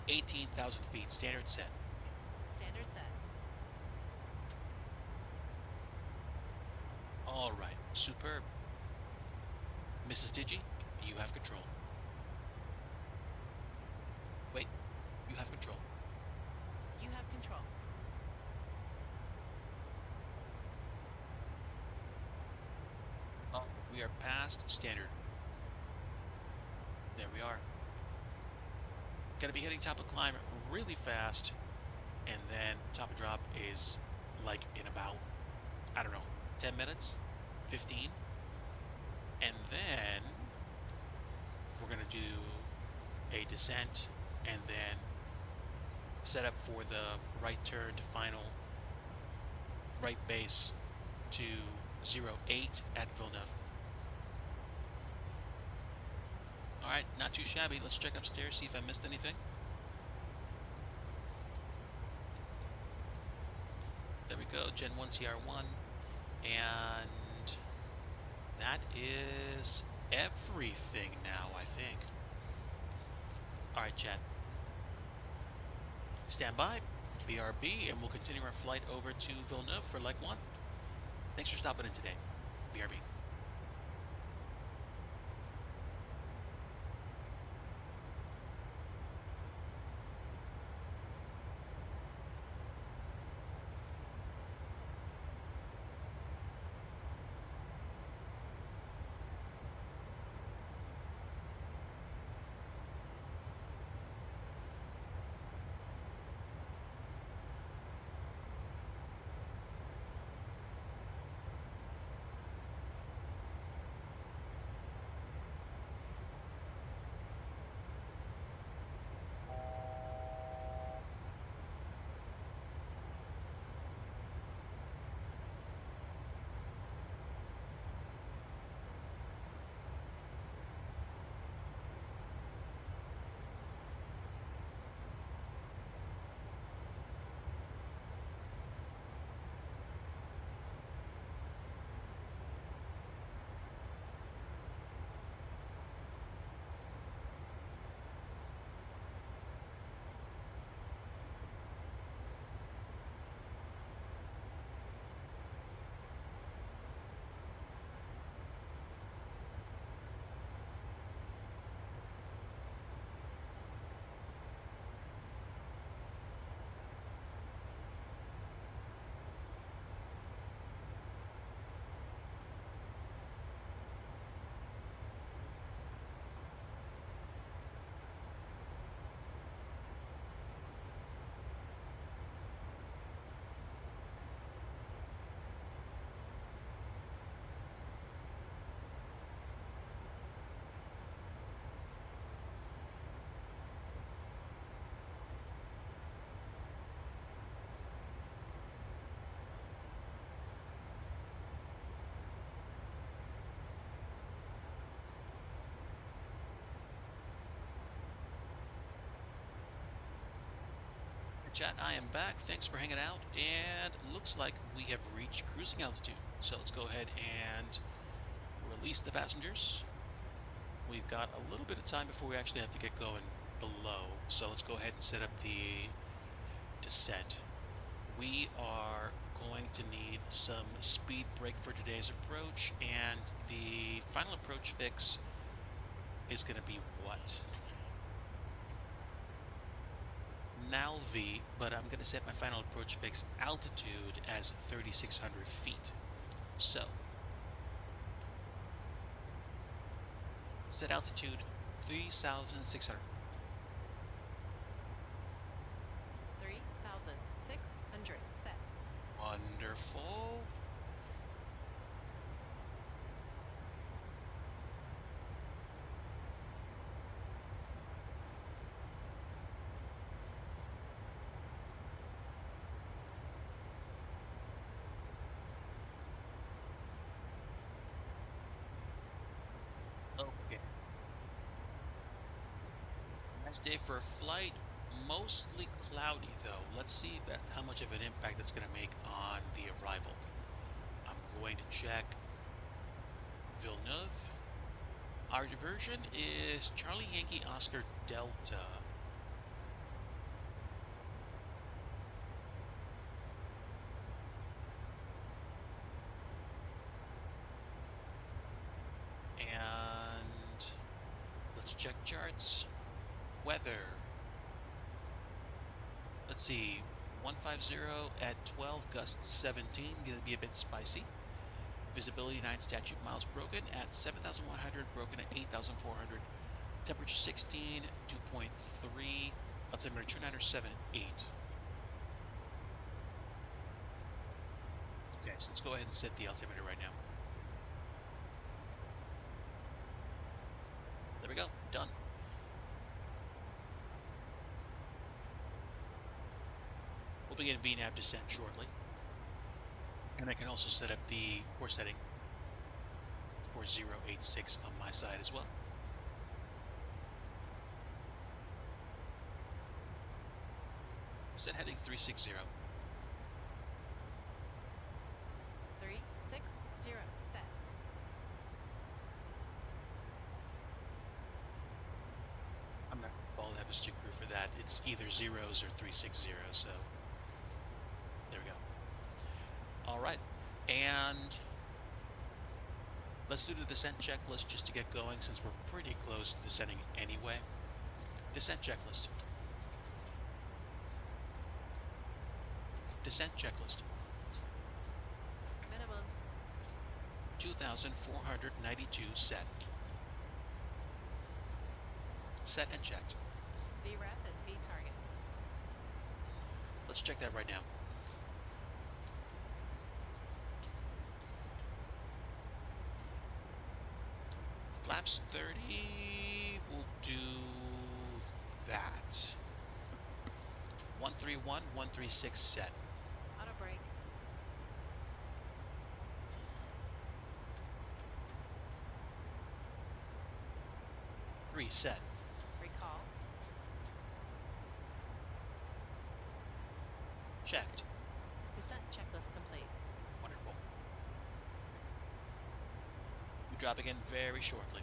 18,000 feet, standard set. Standard set. All right, superb. Mrs. DIGI, you have control. Wait, you have control. You have control. Oh, we are past standard. There we are. Gonna be hitting top of climb really fast, and then top of drop is like in about, I don't know, 10 minutes, 15. And then we're gonna do a descent and then set up for the right turn to final right base to 08 at Villeneuve. Alright, not too shabby. Let's check upstairs, see if I missed anything. There we go, Gen 1 TR1. And that is everything now, I think. Alright, chat. Stand by, BRB, and we'll continue our flight over to Villeneuve for leg 1. Thanks for stopping in today, BRB. chat, I am back. Thanks for hanging out. And looks like we have reached cruising altitude. So let's go ahead and release the passengers. We've got a little bit of time before we actually have to get going below. So let's go ahead and set up the descent. We are going to need some speed brake for today's approach, and the final approach fix is going to be what? Nalv, but I'm going to set my final approach fix altitude as 3,600 feet. So, set altitude 3,600. 3,600. Set. Wonderful. Okay. Nice day for a flight. Mostly cloudy though. Let's see how much of an impact that's going to make on the arrival. I'm going to check Villeneuve. Our diversion is Charlie Yankee Oscar Delta. And let's check charts. Weather. Let's see. 150 at 12, gusts 17. Gonna be a bit spicy. Visibility 9 statute miles broken at 7,100, broken at 8,400. Temperature 16, 2.3. Altimeter 2978. Okay, so let's go ahead and set the altimeter right now. There we go, done. We'll begin VNAV descent shortly. And I can also set up the course heading for 086 on my side as well. Set heading 360. 360. Set. I'm not going to have a stick crew for that. It's either zeros or 360, so there we go. All right, and let's do the descent checklist just to get going since we're pretty close to descending anyway. Descent checklist. Descent checklist. Minimums. 2,492 set. Set and checked. VREF and V target. Let's check that right now. Flaps 30, we'll do that. 131, 136 set. Auto brake. Three set. Recall. Checked. Descent checklist complete. Wonderful. We drop again very shortly.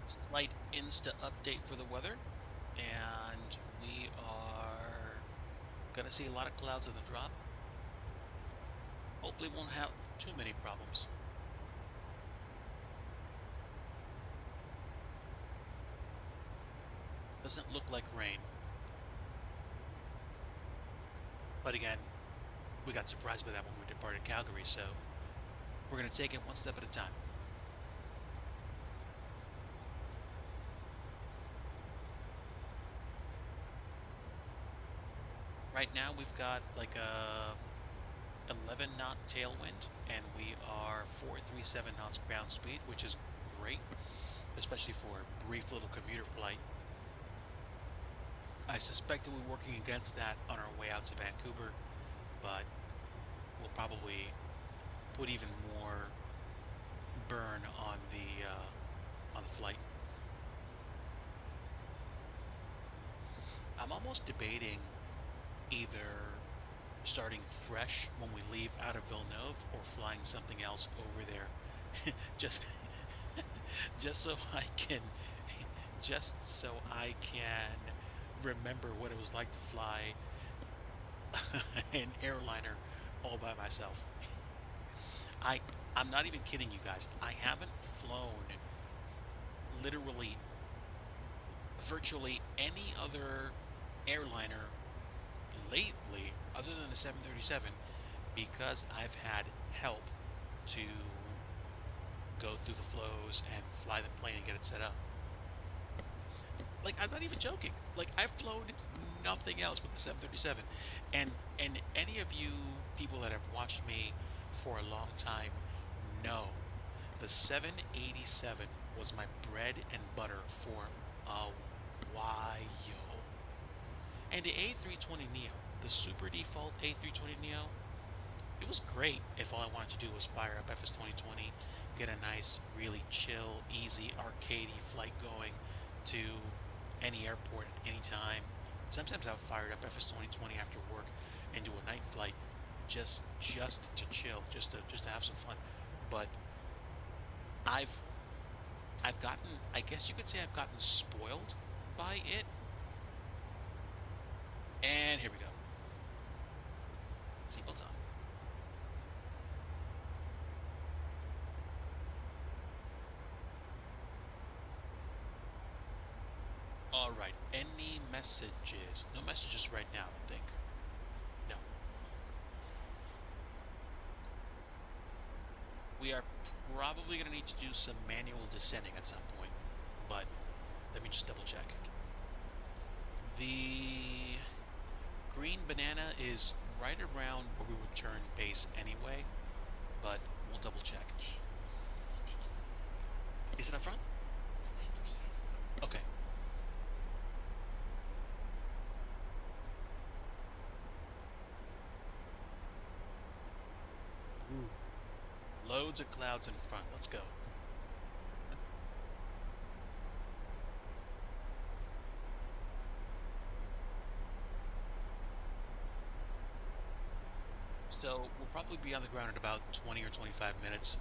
Slight Insta update for the weather, and we are gonna see a lot of clouds at the drop. Hopefully won't have too many problems. Doesn't look like rain. But again, we got surprised by that when we departed Calgary, so we're gonna take it one step at a time. Right now we've got like a 11 knot tailwind, and we are 437 knots ground speed, which is great, especially for a brief little commuter flight. I suspect that we're working against that on our way out to Vancouver, but we'll probably put even more burn on the flight. I'm almost debating either starting fresh when we leave out of Villeneuve or flying something else over there, just just so I can just so I can remember what it was like to fly an airliner all by myself. I I'm not even kidding you guys. I haven't flown literally virtually any other airliner lately other than the 737 because I've had help to go through the flows and fly the plane and get it set up. Like, I'm not even joking. Like, I've flown nothing else but the 737. And any of you people that have watched me for a long time know the 787 was my bread and butter for a while. And the A320neo, the super default A320neo, it was great if all I wanted to do was fire up FS 2020, get a nice, really chill, easy, arcadey flight going to any airport at any time. Sometimes I would fire up FS 2020 after work and do a night flight just to chill, just to have some fun. But I've I've gotten, I guess you could say I've gotten spoiled by it. And here we go. Seatbelts on. Alright, any messages? No messages right now, I think. No. We are probably going to need to do some manual descending at some point, but let me just double check. The green banana is right around where we would turn base anyway, but we'll double check. Is it up front? Okay. Ooh. Loads of clouds in front. Let's go. So we'll probably be on the ground in about 20 or 25 minutes,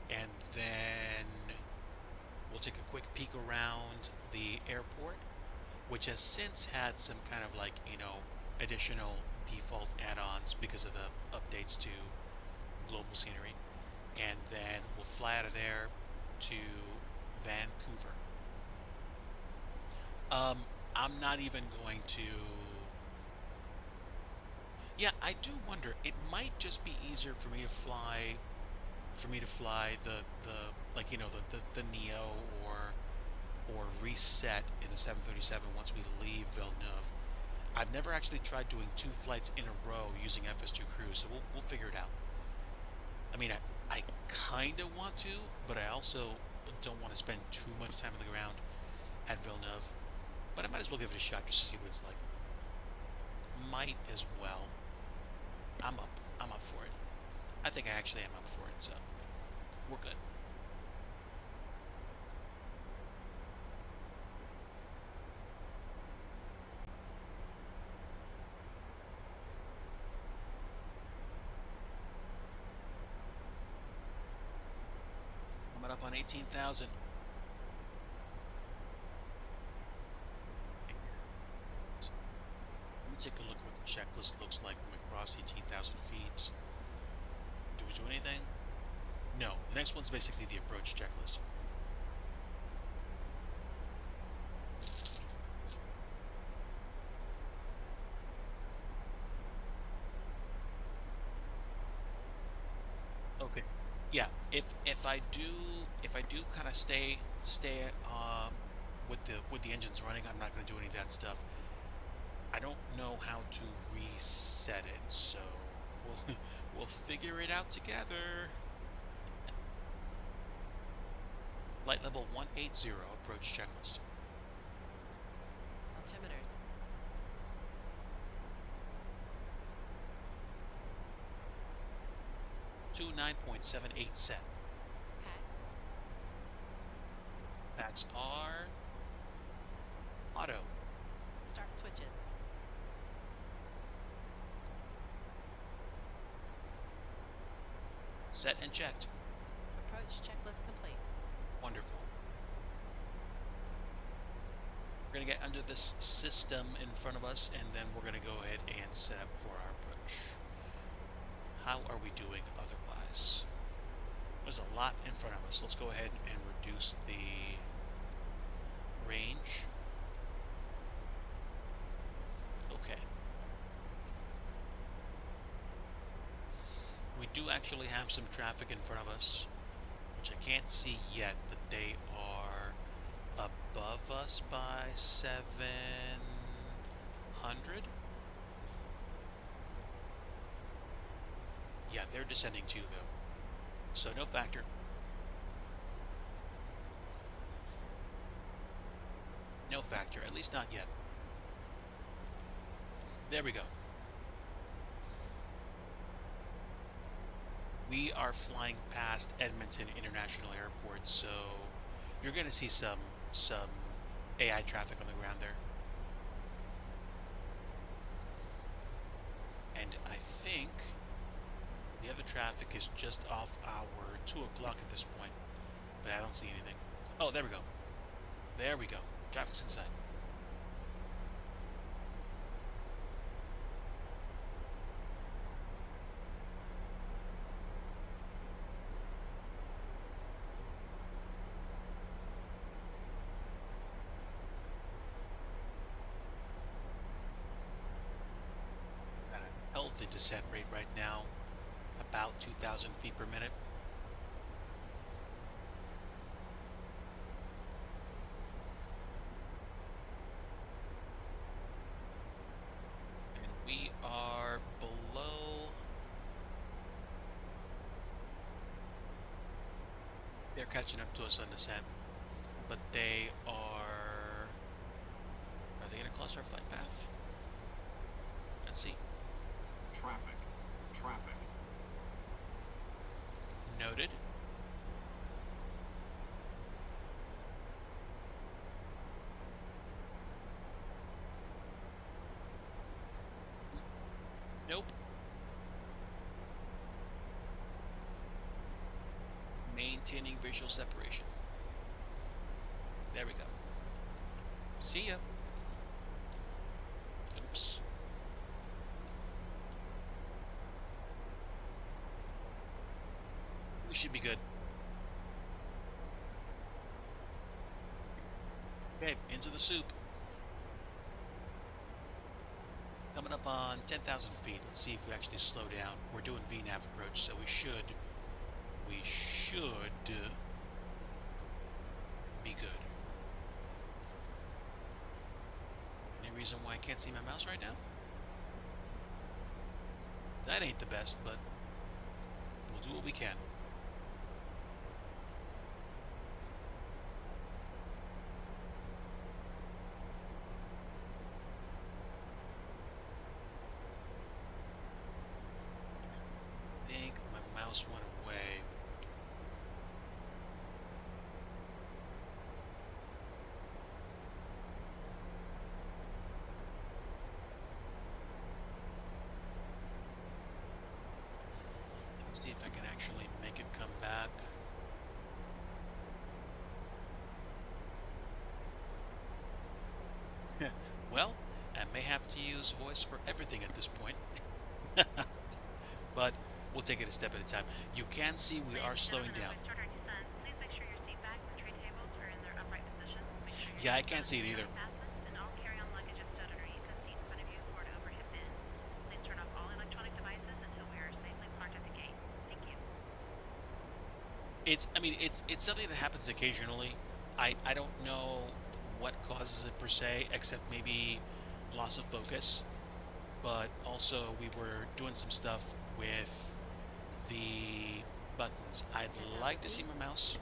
and then we'll take a quick peek around the airport, which has since had some kind of like, additional default add-ons because of the updates to global scenery. And then we'll fly out of there to Vancouver. I'm not even going to. Yeah, I do wonder. It might just be easier for me to fly, the like the Neo or reset in the 737 once we leave Villeneuve. I've never actually tried doing 2 flights in a row using FS2 Cruise, so we'll figure it out. I mean, I kind of want to, but I also don't want to spend too much time on the ground at Villeneuve. But I might as well give it a shot just to see what it's like. Might as well. I'm up. I'm up for it. I think I actually am up for it, so we're good. Coming up on 18,000. Let me take a look at what the checklist looks like when we cross 18,000 feet. Do we do anything? No. The next one's basically the approach checklist. Okay. Yeah. If I do kind of stay with the engines running, I'm not going to do any of that stuff. I don't know how to reset it, so we'll figure it out together. Flight level 180 approach checklist. Altimeters. 629.78 set. Pax. That's our auto. Start switches. Set and checked. Approach checklist complete. Wonderful. We're going to get under this system in front of us, and then we're going to go ahead and set up for our approach. How are we doing otherwise? There's a lot in front of us. Let's go ahead and reduce the range. Okay. We do actually have some traffic in front of us, which I can't see yet, but they are above us by 700. Yeah, they're descending too, though. So no factor. No factor, at least not yet. There we go. We are flying past Edmonton International Airport, so you're going to see some AI traffic on the ground there. And I think the other traffic is just off our 2 o'clock at this point, but I don't see anything. Oh, there we go. There we go. Traffic's inside. At a healthy descent rate right now, about 2,000 feet per minute. And we are below. They're catching up to us on descent, but they are. Are they going to cross our flight path? Let's see. Traffic. Traffic. Noted. Nope. Maintaining visual separation. There we go. See ya. Oops. We should be good. Okay, into the soup. Coming up on 10,000 feet. Let's see if we actually slow down. We're doing VNAV approach, so we should be good. Any reason why I can't see my mouse right now? That ain't the best, but we'll do what we can. I think my mouse went away. Let's see if I can actually make it come back. Well, I may have to use voice for everything at this point. But we'll take it a step at a time. You can see we are slowing down. Please make sure your seat bags and tray tables are in their upright positions. Make sure your Yeah, I can't see it either. fastened and all carry-on luggage is stowed underneath the seat in front of you or to overhead bins. Please turn off all electronic devices until we are safely parked at the gate. Thank you. It's something that happens occasionally. I don't know what causes it per se, except maybe loss of focus. But also we were doing some stuff with the buttons. I'd like to see my mouse.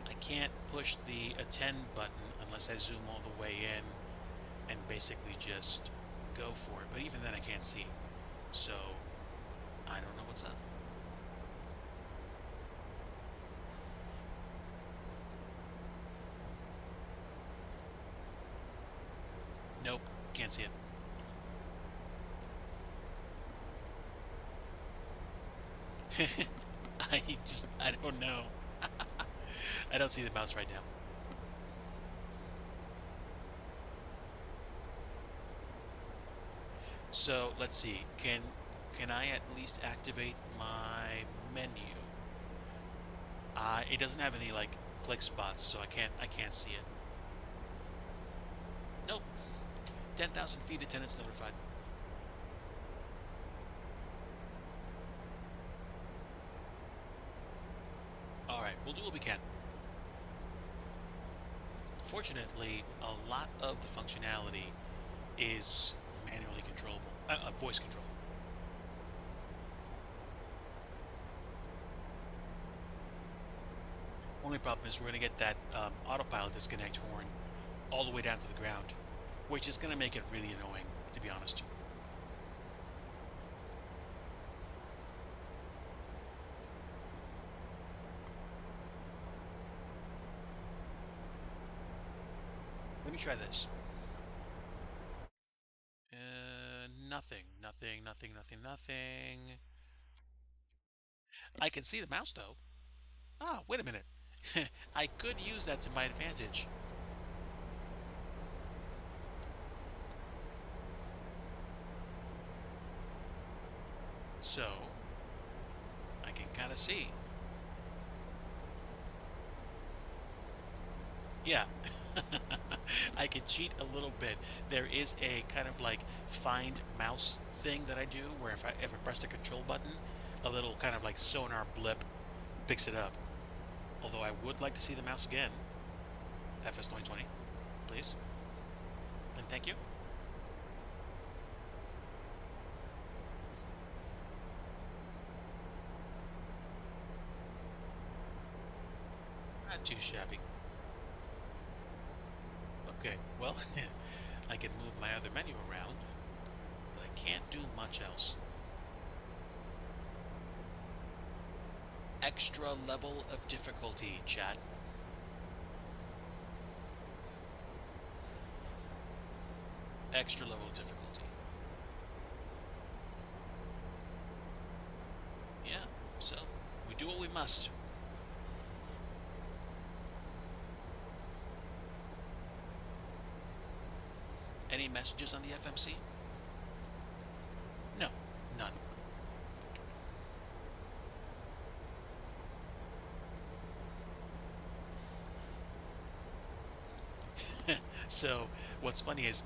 I can't push the attend button unless I zoom all the way in and basically just go for it, but even then I can't see. So, I don't know what's up. Nope, can't see it. I don't know. I don't see the mouse right now. So let's see. Can I at least activate my menu? It doesn't have any like click spots, so I can't see it. Nope. 10,000 feet attendance notified. All right, we'll do what we can. Fortunately, a lot of the functionality is manually controllable, voice control. Only problem is we're going to get that autopilot disconnect horn all the way down to the ground, which is going to make it really annoying, to be honest. Let me try this. Nothing, nothing, nothing, nothing, nothing. I can see the mouse though. Ah, wait a minute. I could use that to my advantage. So, I can kind of see. Yeah. I can cheat a little bit. There is a kind of like find mouse thing that I do where if I press the control button, a little kind of like sonar blip picks it up. Although I would like to see the mouse again. FS 2020, please. And thank you. Not too shabby. Okay, well, I can move my other menu around, but I can't do much else. Extra level of difficulty, chat. Extra level of difficulty. Yeah, so we do what we must. Any messages on the FMC? No, none. So what's funny is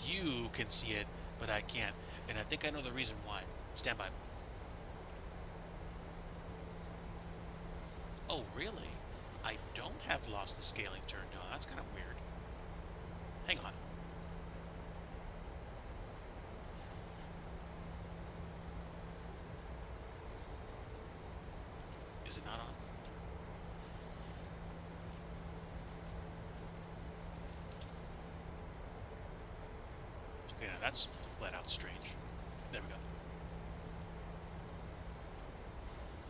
you can see it, but I can't. And I think I know the reason why. Stand by. Oh, really? I don't have lost the scaling turn. No, that's kind of weird. Hang on. Is it not on? Okay, now that's flat out strange. There we go.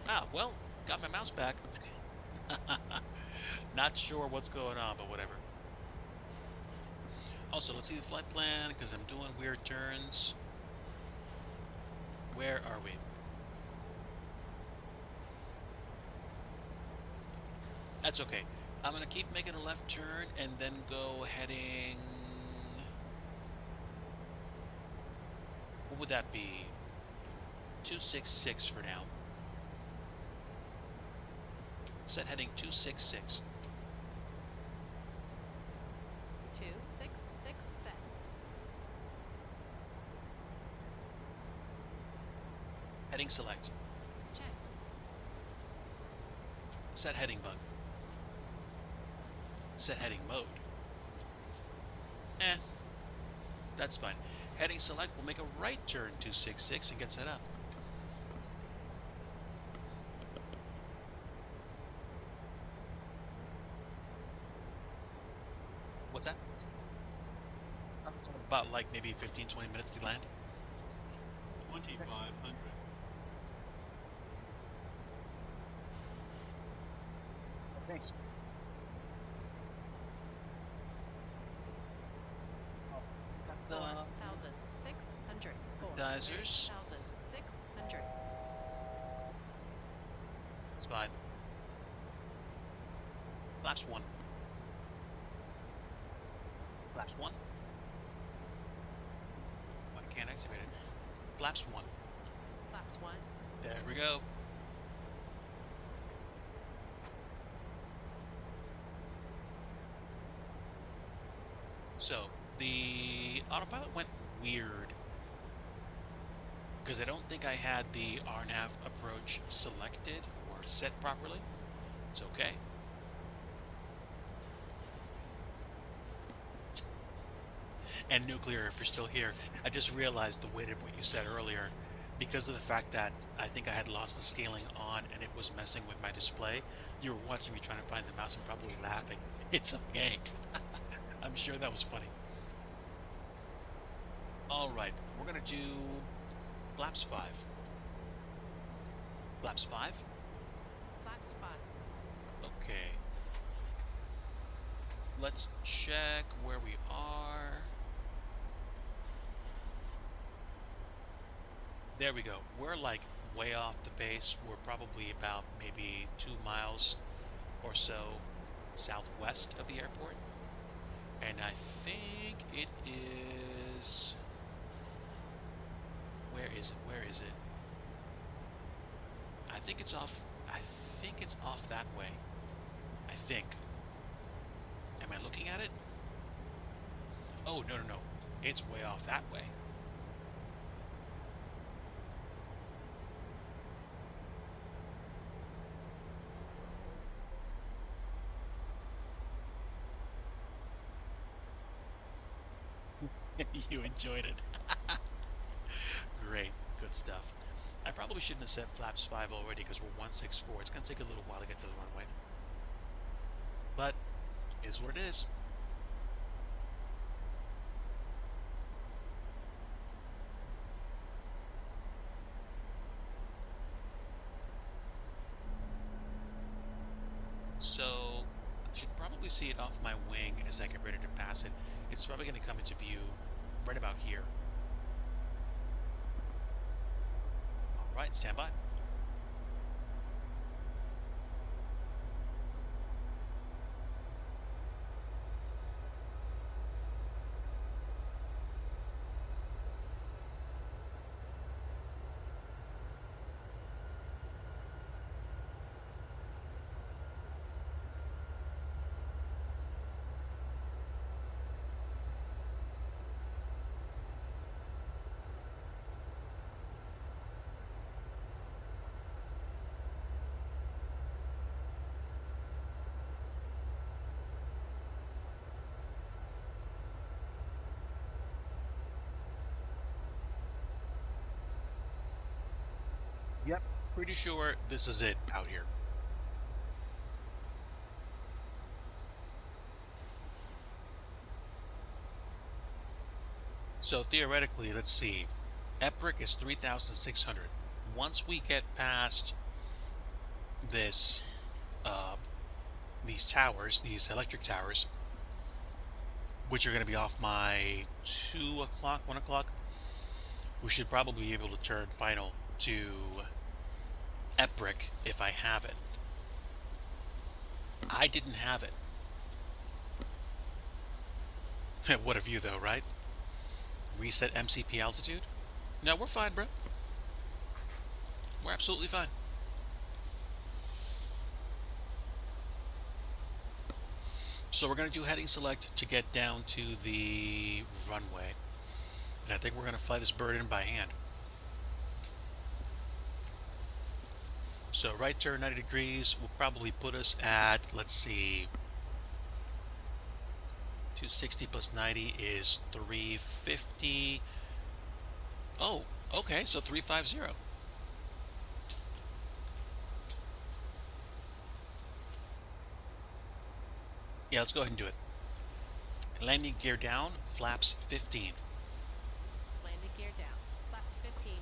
Ah, well, got my mouse back. Not sure what's going on, but whatever. Also, let's see the flight plan, because I'm doing weird turns. Where are we? That's okay. I'm going to keep making a left turn and then go heading... What would that be? 266 for now. Set heading 266. 266 set. Heading select. Checked. Set heading bug. Set heading mode. That's fine. Heading select will make a right turn 266 and get set up. What's that? About like maybe 15, 20 minutes to land. 2,500. Thanks. 4,600. Geysers. 4,600. It's fine. Flaps 1. Flaps 1. I can't activate it. Flaps 1. Flaps 1. There we go. So, the autopilot went weird. Because I don't think I had the RNAV approach selected or set properly. It's okay. And nuclear, if you're still here, I just realized the weight of what you said earlier because of the fact that I think I had lost the scaling on and it was messing with my display. You were watching me trying to find the mouse and probably laughing. It's okay. I'm sure that was funny. All right, we're gonna do flaps 5. Flaps 5. Flaps 5. Okay. Let's check where we are. There we go. We're like way off the base. We're probably about maybe 2 miles or so southwest of the airport. And I think it is... Where is it? Where is it? I think it's off that way. I think. Am I looking at it? Oh, no, no, no. It's way off that way. You enjoyed it. Great. Good stuff. I probably shouldn't have said flaps 5 already because we're 164. It's going to take a little while to get to the runway. But it is what it is. So I should probably see it off my wing as I get ready to pass it. It's probably going to come into view right about here. All right, stand by. Yep, pretty sure this is it out here. So theoretically, let's see. Epic is 3,600. Once we get past this, these towers, these electric towers, which are going to be off my 2 o'clock, 1 o'clock, we should probably be able to turn final to Epic if I have it. I didn't have it. What a view though, right? Reset MCP altitude? No, we're fine, bro. We're absolutely fine. So we're going to do heading select to get down to the runway. And I think we're going to fly this bird in by hand. So right turn 90 degrees will probably put us at, let's see, 260 plus 90 is 350. Oh, okay, so 350. Yeah, let's go ahead and do it. Landing gear down, flaps 15. Landing gear down. Flaps 15.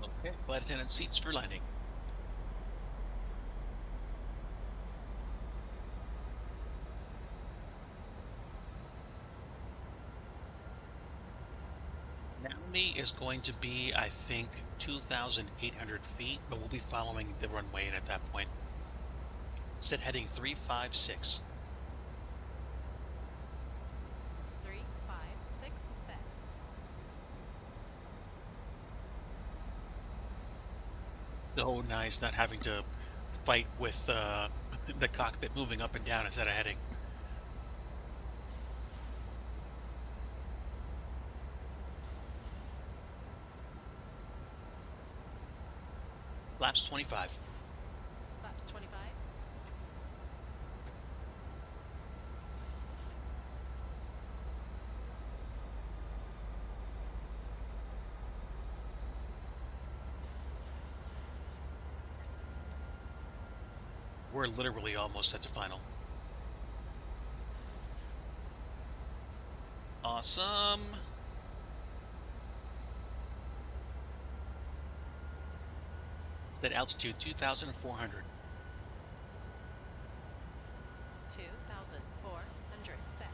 Okay, flight attendant seats for landing. Naomi is going to be, I think, 2,800 feet, but we'll be following the runway in at that point. Set heading 356. 3, 5, 6, set. Oh, nice, not having to fight with the cockpit moving up and down instead of heading. Flaps 25. Flaps 25. We're literally almost set to final. Awesome. Set altitude 2,400. 2,400 set.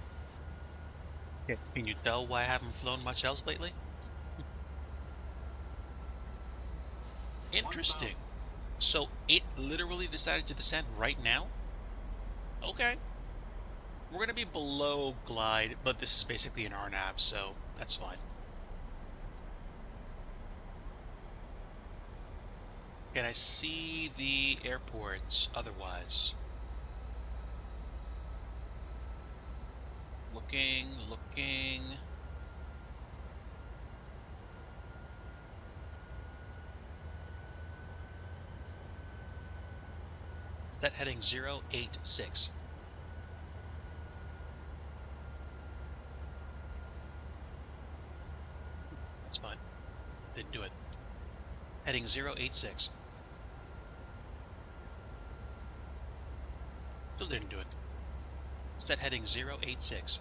Okay. Can you tell why I haven't flown much else lately? Interesting. So it literally decided to descend right now? Okay. We're going to be below glide, but this is basically an RNAV, so that's fine. Can I see the airport otherwise? Looking. Set heading 086. That's fine. Didn't do it. Heading 086. Still didn't do it. Set heading 086.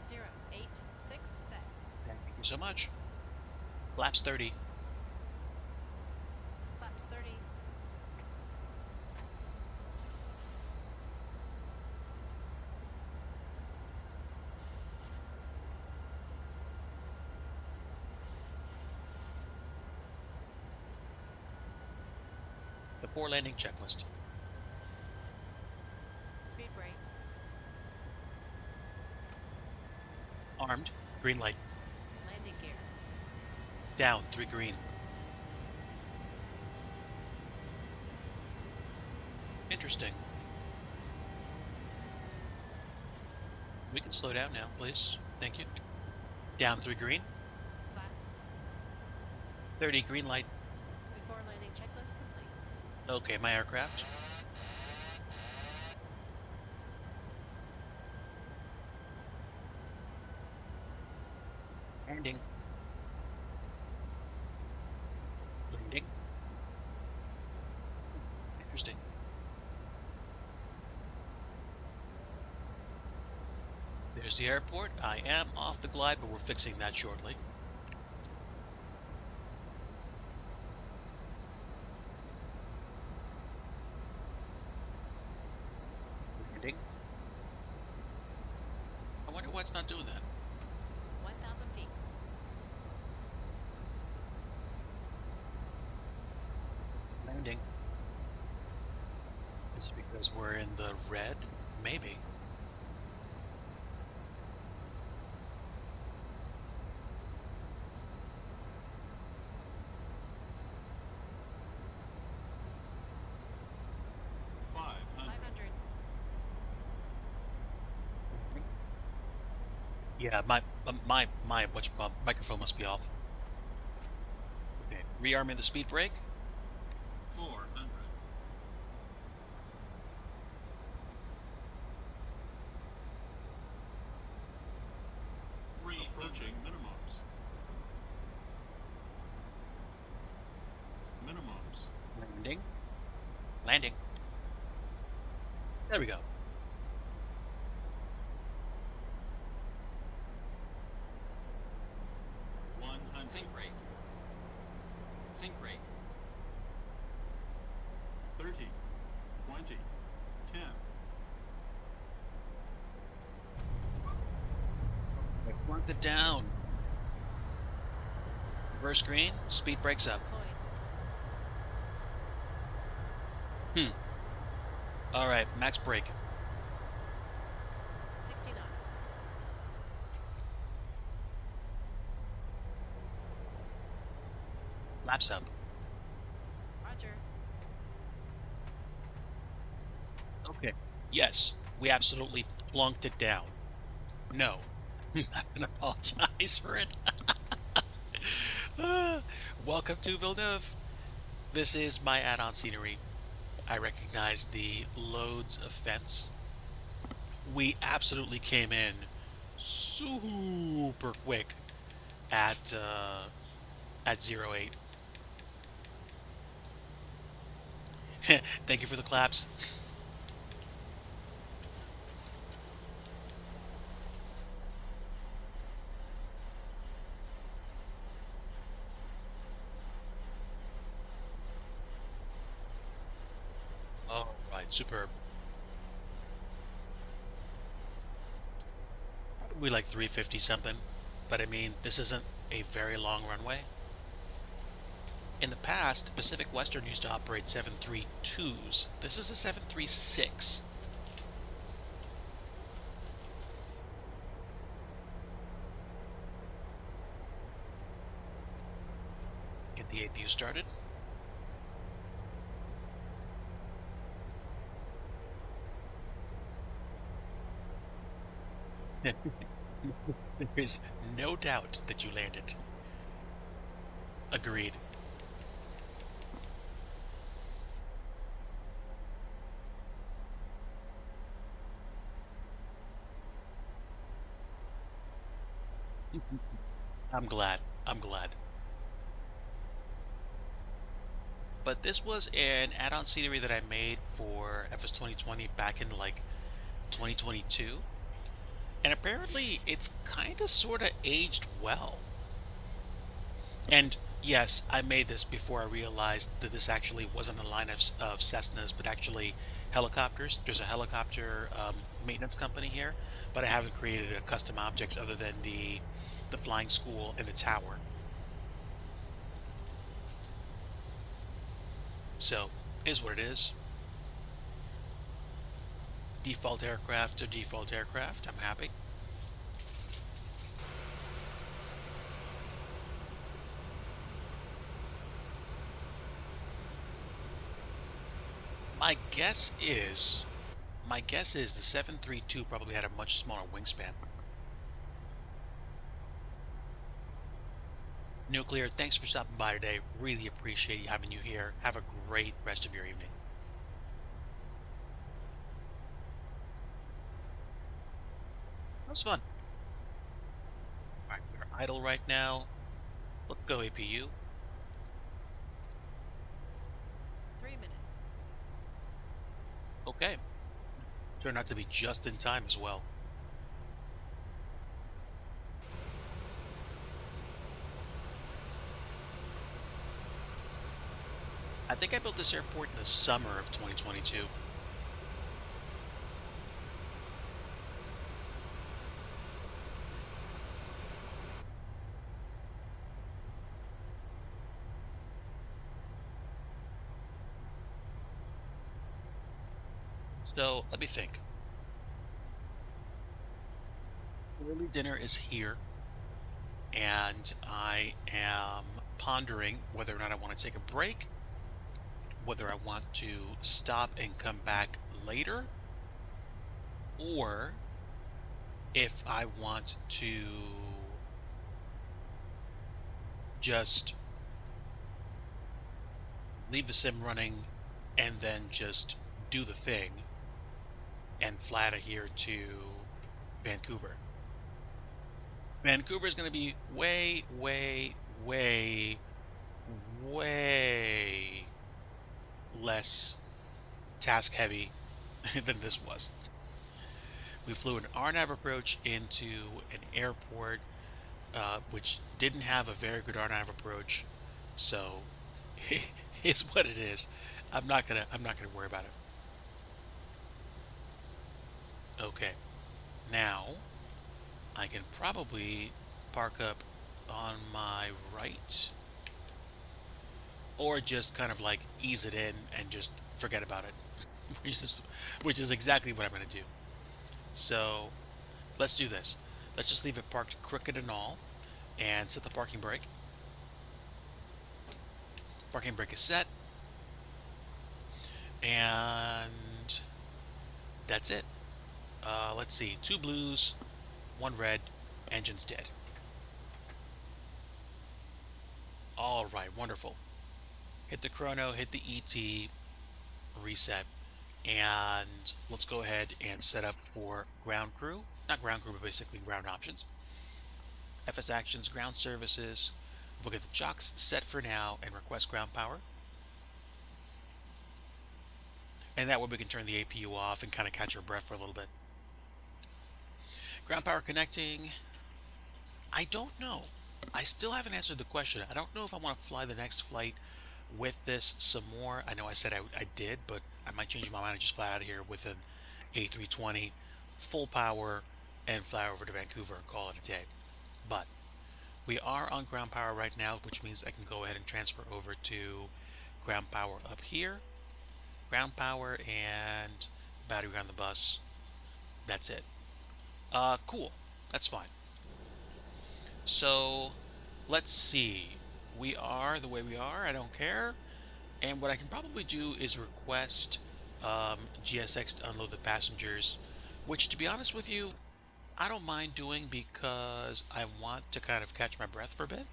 0, 8, 6, set. Thank you so much. Flaps 30. Flaps 30. Before landing checklist. Speed brake. Armed. Green light. Landing gear. Down. 3 green. Interesting. We can slow down now, please. Thank you. Down 3 green. Flaps. 30 green light. Before landing checklist complete. Okay, my aircraft. Landing. Landing. Interesting. There's the airport. I am off the glide, but we're fixing that shortly. Landing. I wonder why it's not doing that. 1,000 feet. Landing. Is it because we're in the red? Maybe. Yeah, my microphone must be off. Okay, rearming the speed brake. 400. Landing. There we go. Sink rate. Sink rate. 30, 20, 10. Plunk it down. Reverse green. Speed breaks up. Deployed. All right, max brake. 60 knots. Laps up. Roger. Okay. Yes, we absolutely plunked it down. No, I'm not gonna apologize for it. Welcome to Villeneuve. This is my add-on scenery. I recognize the loads of fence. We absolutely came in super quick at 08. Thank you for the claps. All right, superb. We like 350 something, but I mean, this isn't a very long runway. In the past, Pacific Western used to operate 732s. This is a 736. Get the APU started. There is no doubt that you landed. Agreed. I'm glad. I'm glad. But this was an add-on scenery that I made for FS 2020 back in like 2022. And apparently it's kind of sort of aged well. And yes, I made this before I realized that this actually wasn't a line of Cessnas, but actually helicopters. There's a helicopter maintenance company here, but I haven't created a custom objects other than the flying school and the tower. So, is what it is. Default aircraft to default aircraft. I'm happy. My guess is the 732 probably had a much smaller wingspan. Nuclear, thanks for stopping by today. Really appreciate having you here. Have a great rest of your evening. That was fun. All right, we're idle right now. Let's go APU. 3 minutes. Okay. Turned out to be just in time as well. I think I built this airport in the summer of 2022. So let me think. Early dinner is here, and I am pondering whether or not I want to take a break, whether I want to stop and come back later, or if I want to just leave the sim running and then just do the thing and fly out of here to Vancouver. Vancouver is going to be way, way, way, way less task heavy than this was. We flew an RNAV approach into an airport which didn't have a very good RNAV approach, so it's what it is. I'm not gonna worry about it. Okay, now I can probably park up on my right, or just kind of like ease it in and just forget about it, which is exactly what I'm gonna do. So let's do this. Let's just leave it parked crooked and all, and set the parking brake. Parking brake is set, and that's it. Let's see, 2 blues, 1 red, engine's dead. All right, wonderful. Hit the chrono, hit the ET, reset, and let's go ahead and set up for ground crew. Not ground crew, but basically ground options. FS actions, ground services. We'll get the chocks set for now and request ground power. And that way we can turn the APU off and kind of catch our breath for a little bit. Ground power connecting. I don't know. I still haven't answered the question. I don't know if I want to fly the next flight with this some more. I know I said I did, but I might change my mind and just fly out of here with an A320, full power, and fly over to Vancouver and call it a day. But we are on ground power right now, which means I can go ahead and transfer over to ground power up here. Ground power and battery on the bus. That's it. Cool. That's fine. So let's see. We are the way we are. I don't care. And what I can probably do is request GSX to unload the passengers, which, to be honest with you, I don't mind doing because I want to kind of catch my breath for a bit.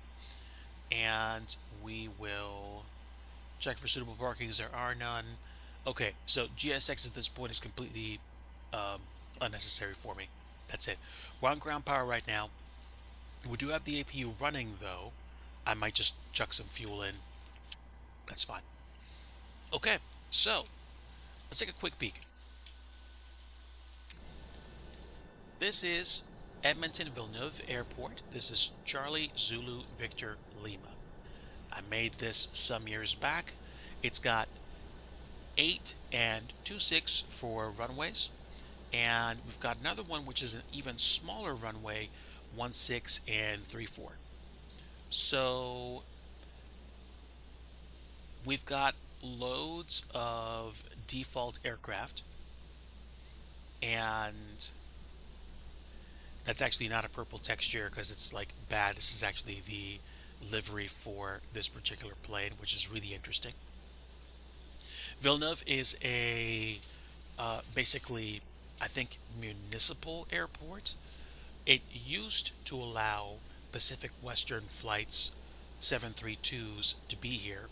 And we will check for suitable parkings. There are none. Okay, so GSX at this point is completely unnecessary for me. That's it. We're on ground power right now. We do have the APU running, though. I might just chuck some fuel in. That's fine. Okay, so let's take a quick peek. This is Edmonton Villeneuve Airport. This is Charlie Zulu Victor Lima. I made this some years back. It's got 8 and 2.6 for runways, and we've got another one which is an even smaller runway, 1.6 and 3.4. So we've got loads of default aircraft, and that's actually not a purple texture because it's like bad. This is actually the livery for this particular plane, which is really interesting. Villeneuve is a basically, I think, municipal airport. It used to allow Pacific Western flights 732s to be here,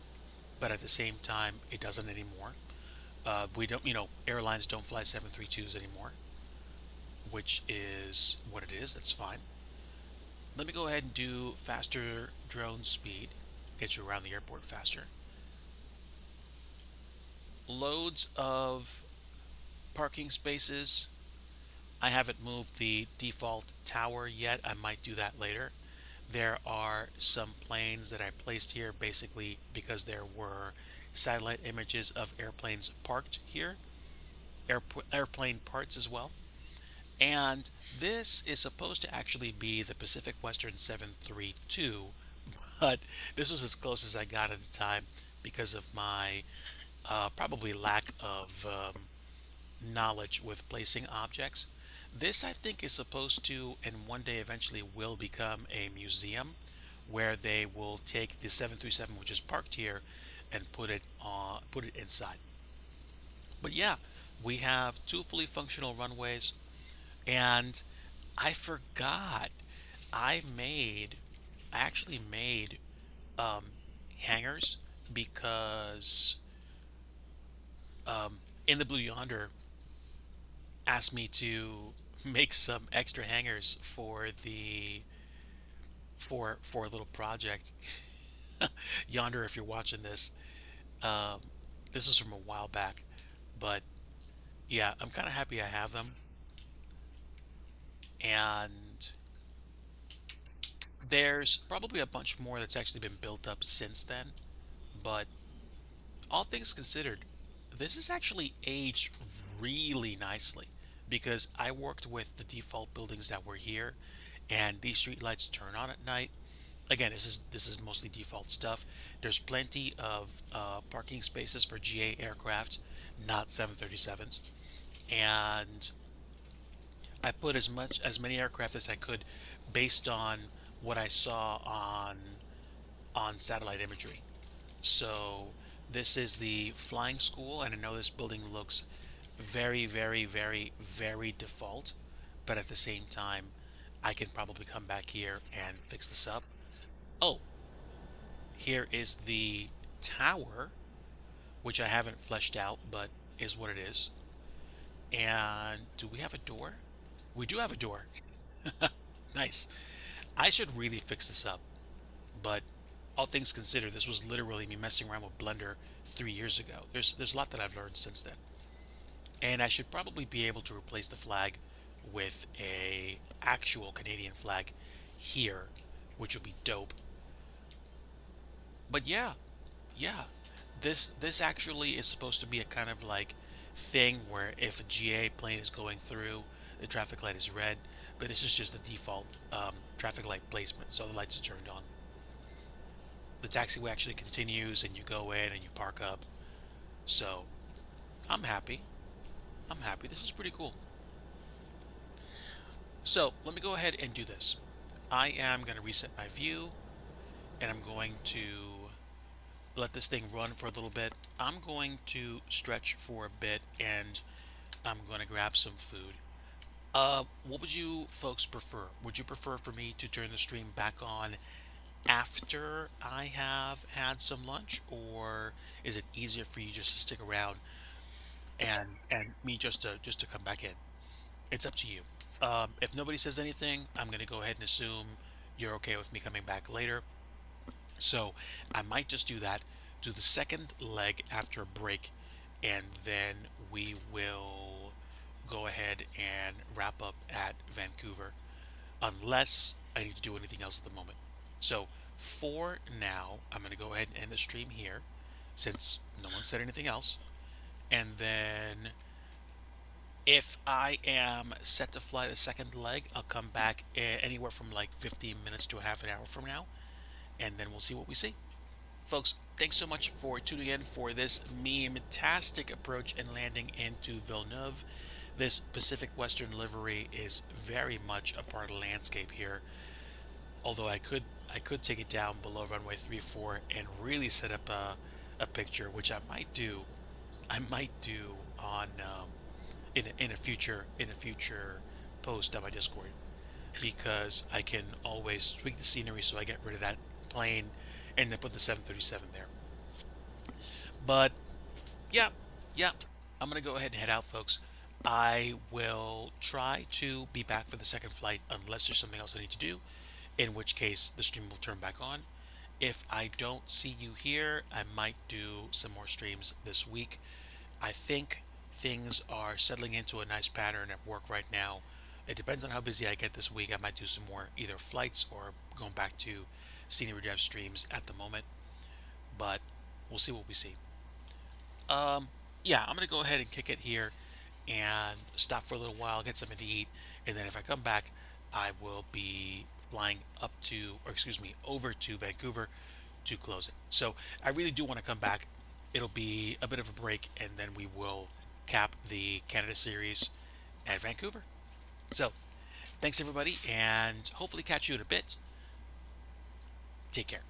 but at the same time, it doesn't anymore. We don't, airlines don't fly 732s anymore, which is what it is. That's fine. Let me go ahead and do faster drone speed, get you around the airport faster. Loads of parking spaces. I haven't moved the default tower yet. I might do that later. There are some planes that I placed here basically because there were satellite images of airplanes parked here, airplane parts as well. And this is supposed to actually be the Pacific Western 732, but this was as close as I got at the time because of my probably lack of knowledge with placing objects. This, I think, is supposed to, and one day eventually will become a museum where they will take the 737, which is parked here, and put it inside. But yeah, we have 2 fully functional runways, and I forgot I actually made hangars because In the Blue Yonder asked me to make some extra hangars for a little project. Yonder, if you're watching this, this was from a while back, But yeah, I'm kind of happy I have them. And there's probably a bunch more that's actually been built up since then. But all things considered, this is actually aged really nicely because I worked with the default buildings that were here, and these streetlights turn on at night. Again, this is mostly default stuff. There's plenty of parking spaces for GA aircraft, not 737s, and I put as many aircraft as I could based on what I saw on satellite imagery. So this is the flying school, and I know this building looks very, very, very, very default, but at the same time, I can probably come back here and fix this up. Oh, here is the tower, which I haven't fleshed out, but is what it is. And do we have a door? We do have a door. Nice. I should really fix this up, but all things considered, this was literally me messing around with Blender 3 years ago. There's a lot that I've learned since then. And I should probably be able to replace the flag with a actual Canadian flag here, which would be dope. But yeah, yeah. This actually is supposed to be a kind of like thing where if a GA plane is going through, the traffic light is red, but this is just the default traffic light placement, so the lights are turned on. The taxiway actually continues, and you go in and you park up. So I'm happy. I'm happy. This is pretty cool. So let me go ahead and do this. I am going to reset my view, and I'm going to let this thing run for a little bit. I'm going to stretch for a bit, and I'm going to grab some food. What would you folks prefer? Would you prefer for me to turn the stream back on after I have had some lunch, or is it easier for you just to stick around and me just to come back in? It's up to you. If nobody says anything, I'm going to go ahead and assume you're okay with me coming back later. So I might just do that, do the second leg after a break, and then we will go ahead and wrap up at Vancouver, unless I need to do anything else at the moment. So for now, I'm going to go ahead and end the stream here, since no one said anything else. And then if I am set to fly the second leg, I'll come back anywhere from like 15 minutes to a half an hour from now, and then we'll see what we see. Folks, thanks so much for tuning in for this meme-tastic approach and landing into Villeneuve. This Pacific Western livery is very much a part of the landscape here, although I could take it down below runway 34 and really set up a picture, which I might do. On in a future post on my Discord, because I can always tweak the scenery so I get rid of that plane and then put the 737 there. But yeah, I'm gonna go ahead and head out, folks. I will try to be back for the second flight unless there's something else I need to do, in which case the stream will turn back on. If I don't see you here, I might do some more streams this week. I think things are settling into a nice pattern at work right now. It depends on how busy I get this week. I might do some more either flights or going back to scenery dev streams at the moment, but we'll see what we see. Yeah, I'm gonna go ahead and kick it here and stop for a little while, get something to eat, and then if I come back, I will be flying over to Vancouver to close it. So I really do want to come back. It'll be a bit of a break, and then we will cap the Canada series at Vancouver. So thanks everybody, and hopefully catch you in a bit. Take care.